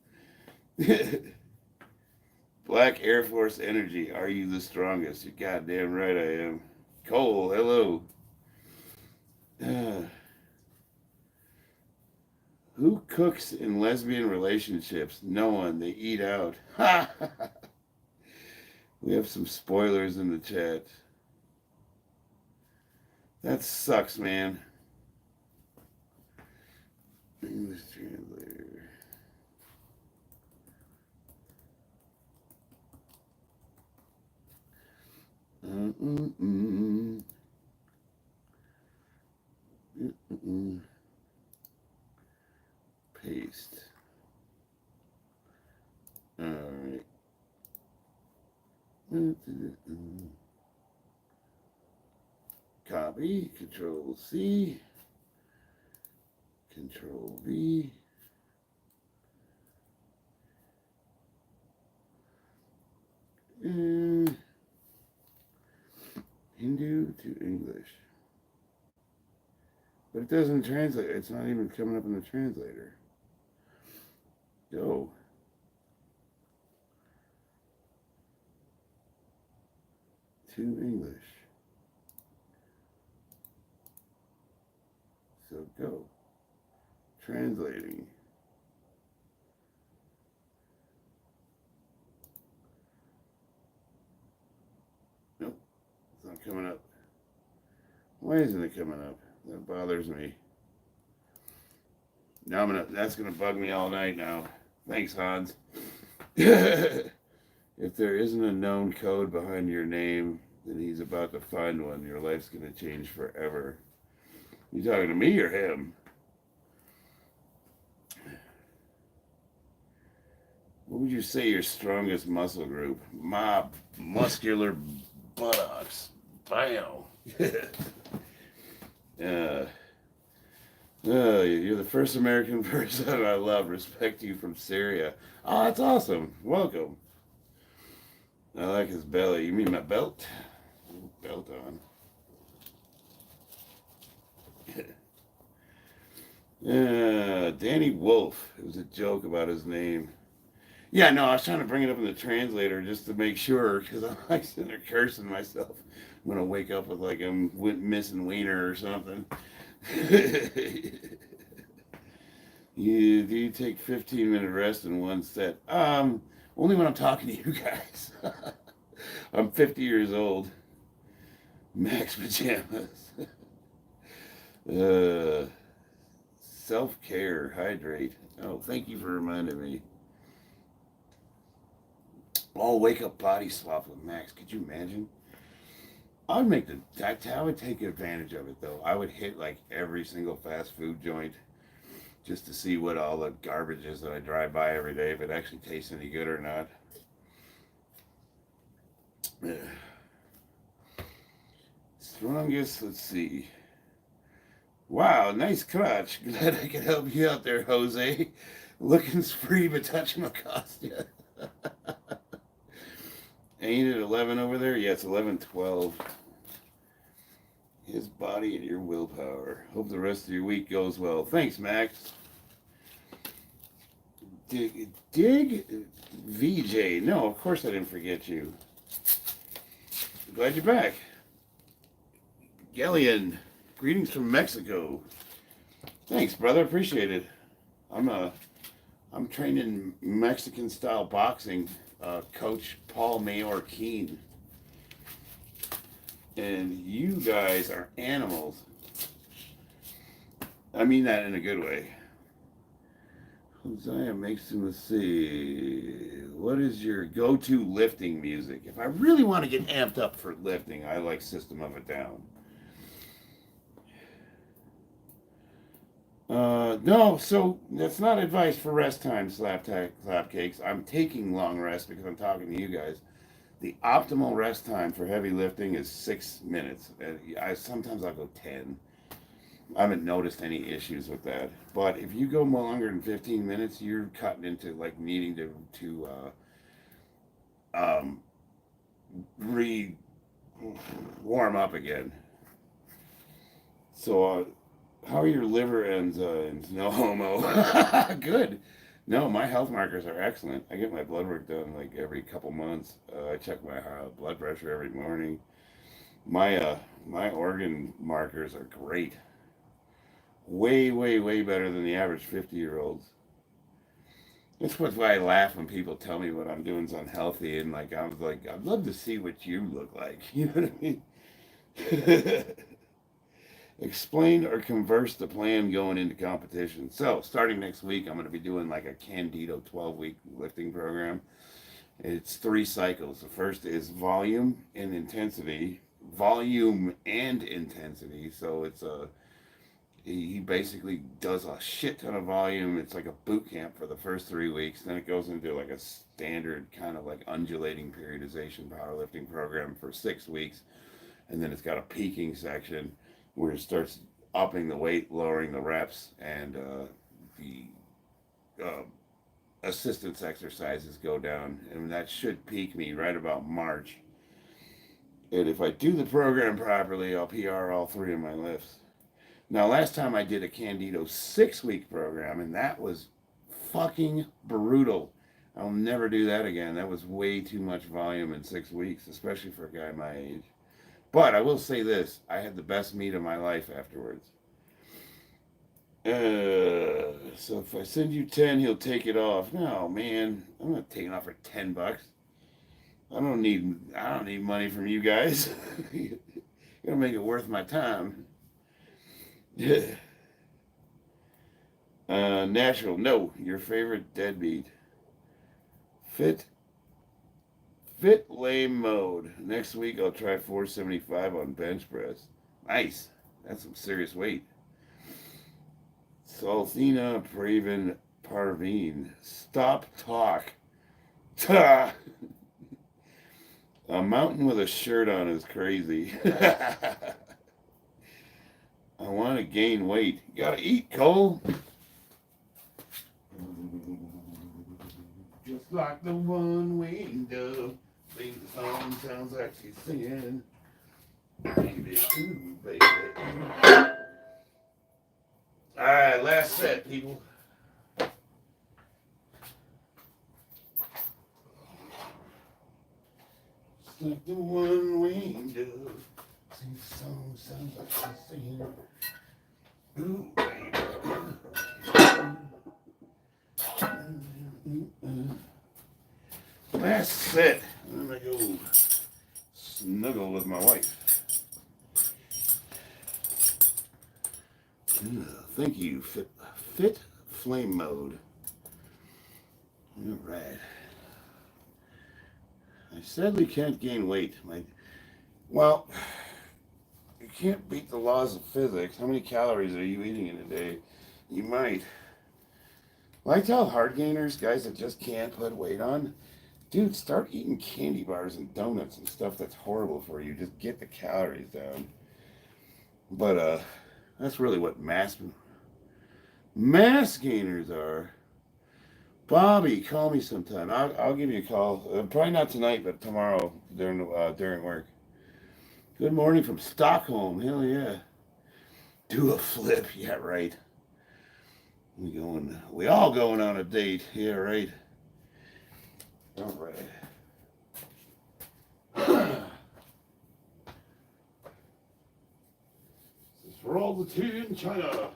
Black Air Force Energy, are you the strongest? You're goddamn right I am. Cole, hello. Who cooks in lesbian relationships? No one. They eat out. We have some spoilers in the chat. That sucks, man. English translator. Paste. All right. Copy. Control C. Control V. Hindu to English. But it doesn't translate. It's not even coming up in the translator. Go. To English. So go. Translating. Nope. It's not coming up. Why isn't it coming up? That bothers me. Now that's gonna bug me all night now. Thanks, Hans. If there isn't a known code behind your name, then he's about to find one. Your life's gonna change forever. You talking to me or him? What would you say your strongest muscle group? My muscular buttocks. Bam. uh, you're the first American person I love. Respect you from Syria. Oh, that's awesome. Welcome. I like his belly. You mean my belt? Belt on. Danny Wolf. It was a joke about his name. Yeah, no, I was trying to bring it up in the translator just to make sure, because I'm like sitting there cursing myself. I'm gonna wake up with like I'm missing wiener or something. Do you take 15-minute rest in one set? Only when I'm talking to you guys. I'm 50 years old. Max pajamas. uh, Self-care, hydrate. Oh, thank you for reminding me. Oh, wake up body swap with Max. Could you imagine? I would take advantage of it though. I would hit like every single fast food joint just to see what all the garbage is that I drive by every day, if it actually tastes any good or not. Strongest, let's see. Wow, nice crotch. Glad I could help you out there, Jose. Looking's free, but touching will cost you. Ain't it 11 over there? Yeah, it's 11:12. His body and your willpower. Hope the rest of your week goes well. Thanks, Max. Dig VJ. No, of course I didn't forget you. Glad you're back. Galleon. Greetings from Mexico. Thanks, brother. Appreciate it. I'm training Mexican style boxing. Coach Paul Mayor Keen. And you guys are animals. I mean that in a good way. Hosea makes him, let's see. What is your go-to lifting music? If I really want to get amped up for lifting, I like System of a Down. No, so that's not advice for rest time, slapcakes. I'm taking long rest because I'm talking to you guys. The optimal rest time for heavy lifting is 6 minutes. Sometimes I'll go 10. I haven't noticed any issues with that. But if you go longer than 15 minutes, you're cutting into like needing to warm up again. So how are your liver enzymes? No homo. Good. No, my health markers are excellent. I get my blood work done like every couple months. I check my blood pressure every morning. My organ markers are great. Way, way, way better than the average 50-year-olds. That's why I laugh when people tell me what I'm doing is unhealthy, and like I was like, I'd love to see what you look like. You know what I mean? Explain or converse the plan going into competition. So, starting next week, I'm going to be doing like a Candido 12-week lifting program. It's 3 cycles. The first is volume and intensity. Volume and intensity. So, he basically does a shit ton of volume. It's like a boot camp for the first 3 weeks. Then it goes into like a standard kind of like undulating periodization powerlifting program for 6 weeks. And then it's got a peaking section where it starts upping the weight, lowering the reps, and the assistance exercises go down. And that should peak me right about March. And if I do the program properly, I'll PR all 3 of my lifts. Now, last time I did a Candido 6-week program, and that was fucking brutal. I'll never do that again. That was way too much volume in 6 weeks, especially for a guy my age. But I will say this, I had the best meet of my life afterwards. So if I send you 10, he'll take it off. No, man, I'm not taking off for $10. I don't need money from you guys. You gotta make it worth my time. Natural, no. Your favorite deadbeat. Fit lame mode. Next week I'll try 475 on bench press. Nice. That's some serious weight. Salthina Praven Parveen. Stop talk. A mountain with a shirt on is crazy. I want to gain weight. You gotta eat, Cole. Just like the one-winged dove. Sings the song, sounds like she's singing. Baby, ooh, baby. Alright, last set, people. Just like the one-winged dove. Sings the song, sounds like she's singing. Ooh, baby. Last set. I'm gonna go snuggle with my wife. Thank you, Fit Flame Mode. All right. I sadly can't gain weight. Well, you can't beat the laws of physics. How many calories are you eating in a day? You might. Well, I tell hard gainers, guys that just can't put weight on, dude, start eating candy bars and donuts and stuff that's horrible for you. Just get the calories down. But that's really what mass gainers are. Bobby, call me sometime. I'll give you a call. Probably not tonight, but tomorrow during work. Good morning from Stockholm. Hell yeah. Do a flip. Yeah, right. We all going on a date. Yeah, right. All right. This is for all the tea in China.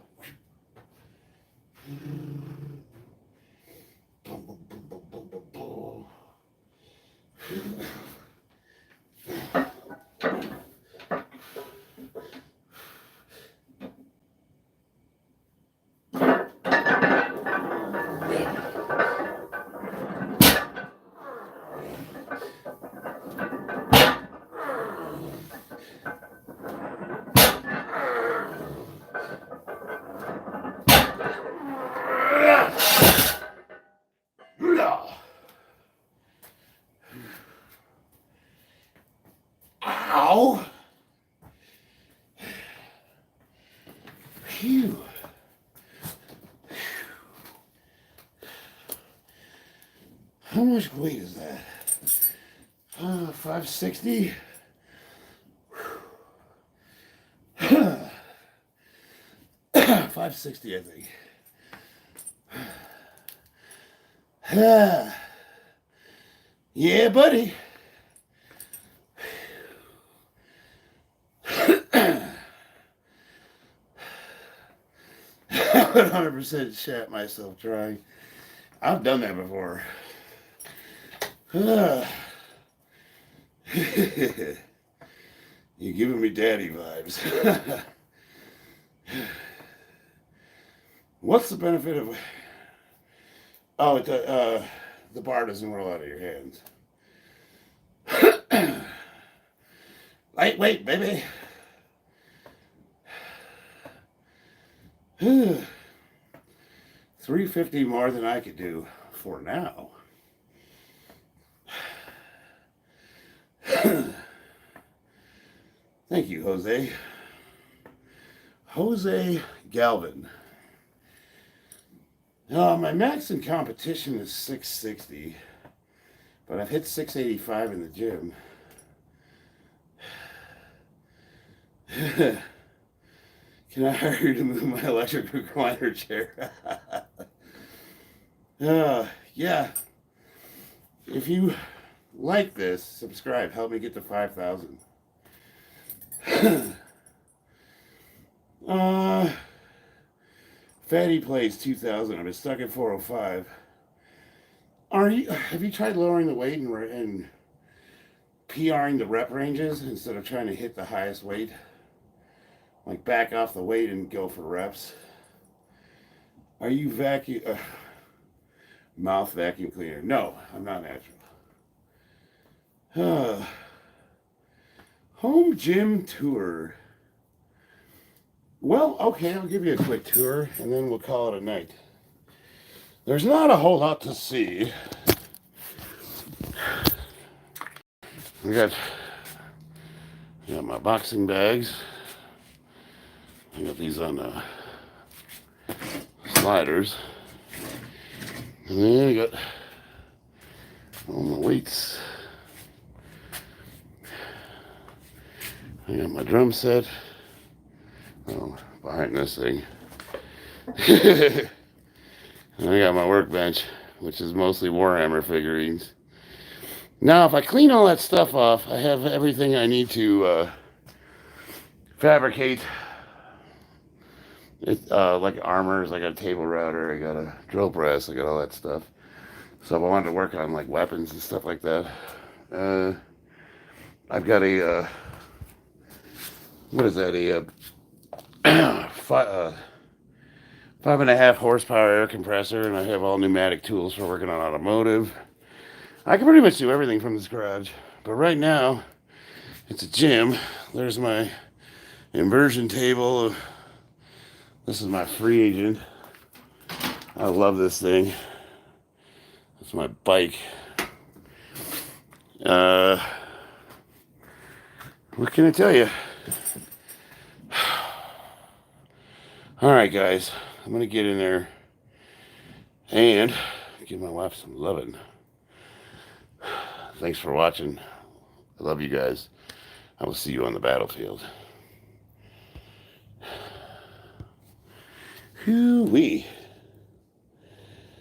Ow! Phew. How much weight is that? 560? 560, I think. Yeah, buddy. 100% shat myself trying. I've done that before. You're giving me daddy vibes. What's the benefit of... Oh, the bar doesn't roll out of your hands. Lightweight, baby. 350 more than I could do for now. Thank you, Jose. Jose Galvin. My max in competition is 660, but I've hit 685 in the gym. Can I hire you to move my electric recliner chair? Yeah. If you like this, subscribe. Help me get to 5,000. Fatty plays 2,000. I've been stuck at 405. Have you tried lowering the weight and PRing the rep ranges instead of trying to hit the highest weight? Like back off the weight and go for reps. Are you mouth vacuum cleaner? No, I'm not natural. Home gym tour. Well, okay, I'll give you a quick tour and then we'll call it a night. There's not a whole lot to see. I got my boxing bags. I got these on sliders. And then I got all my weights. I got my drum set. Oh, behind this thing. And I got my workbench, which is mostly Warhammer figurines. Now, if I clean all that stuff off, I have everything I need to fabricate. It, like armors, I got a table router, I got a drill press, I got all that stuff. So if I wanted to work on like weapons and stuff like that, I've got a, what is that, a 5.5 horsepower air compressor, and I have all pneumatic tools for working on automotive. I can pretty much do everything from this garage, but right now it's a gym. There's my inversion table. This is my free agent. I love this thing. It's my bike. What can I tell you? All right, guys, I'm gonna get in there and give my wife some loving. Thanks for watching. I love you guys. I will see you on the battlefield. Hoo-wee.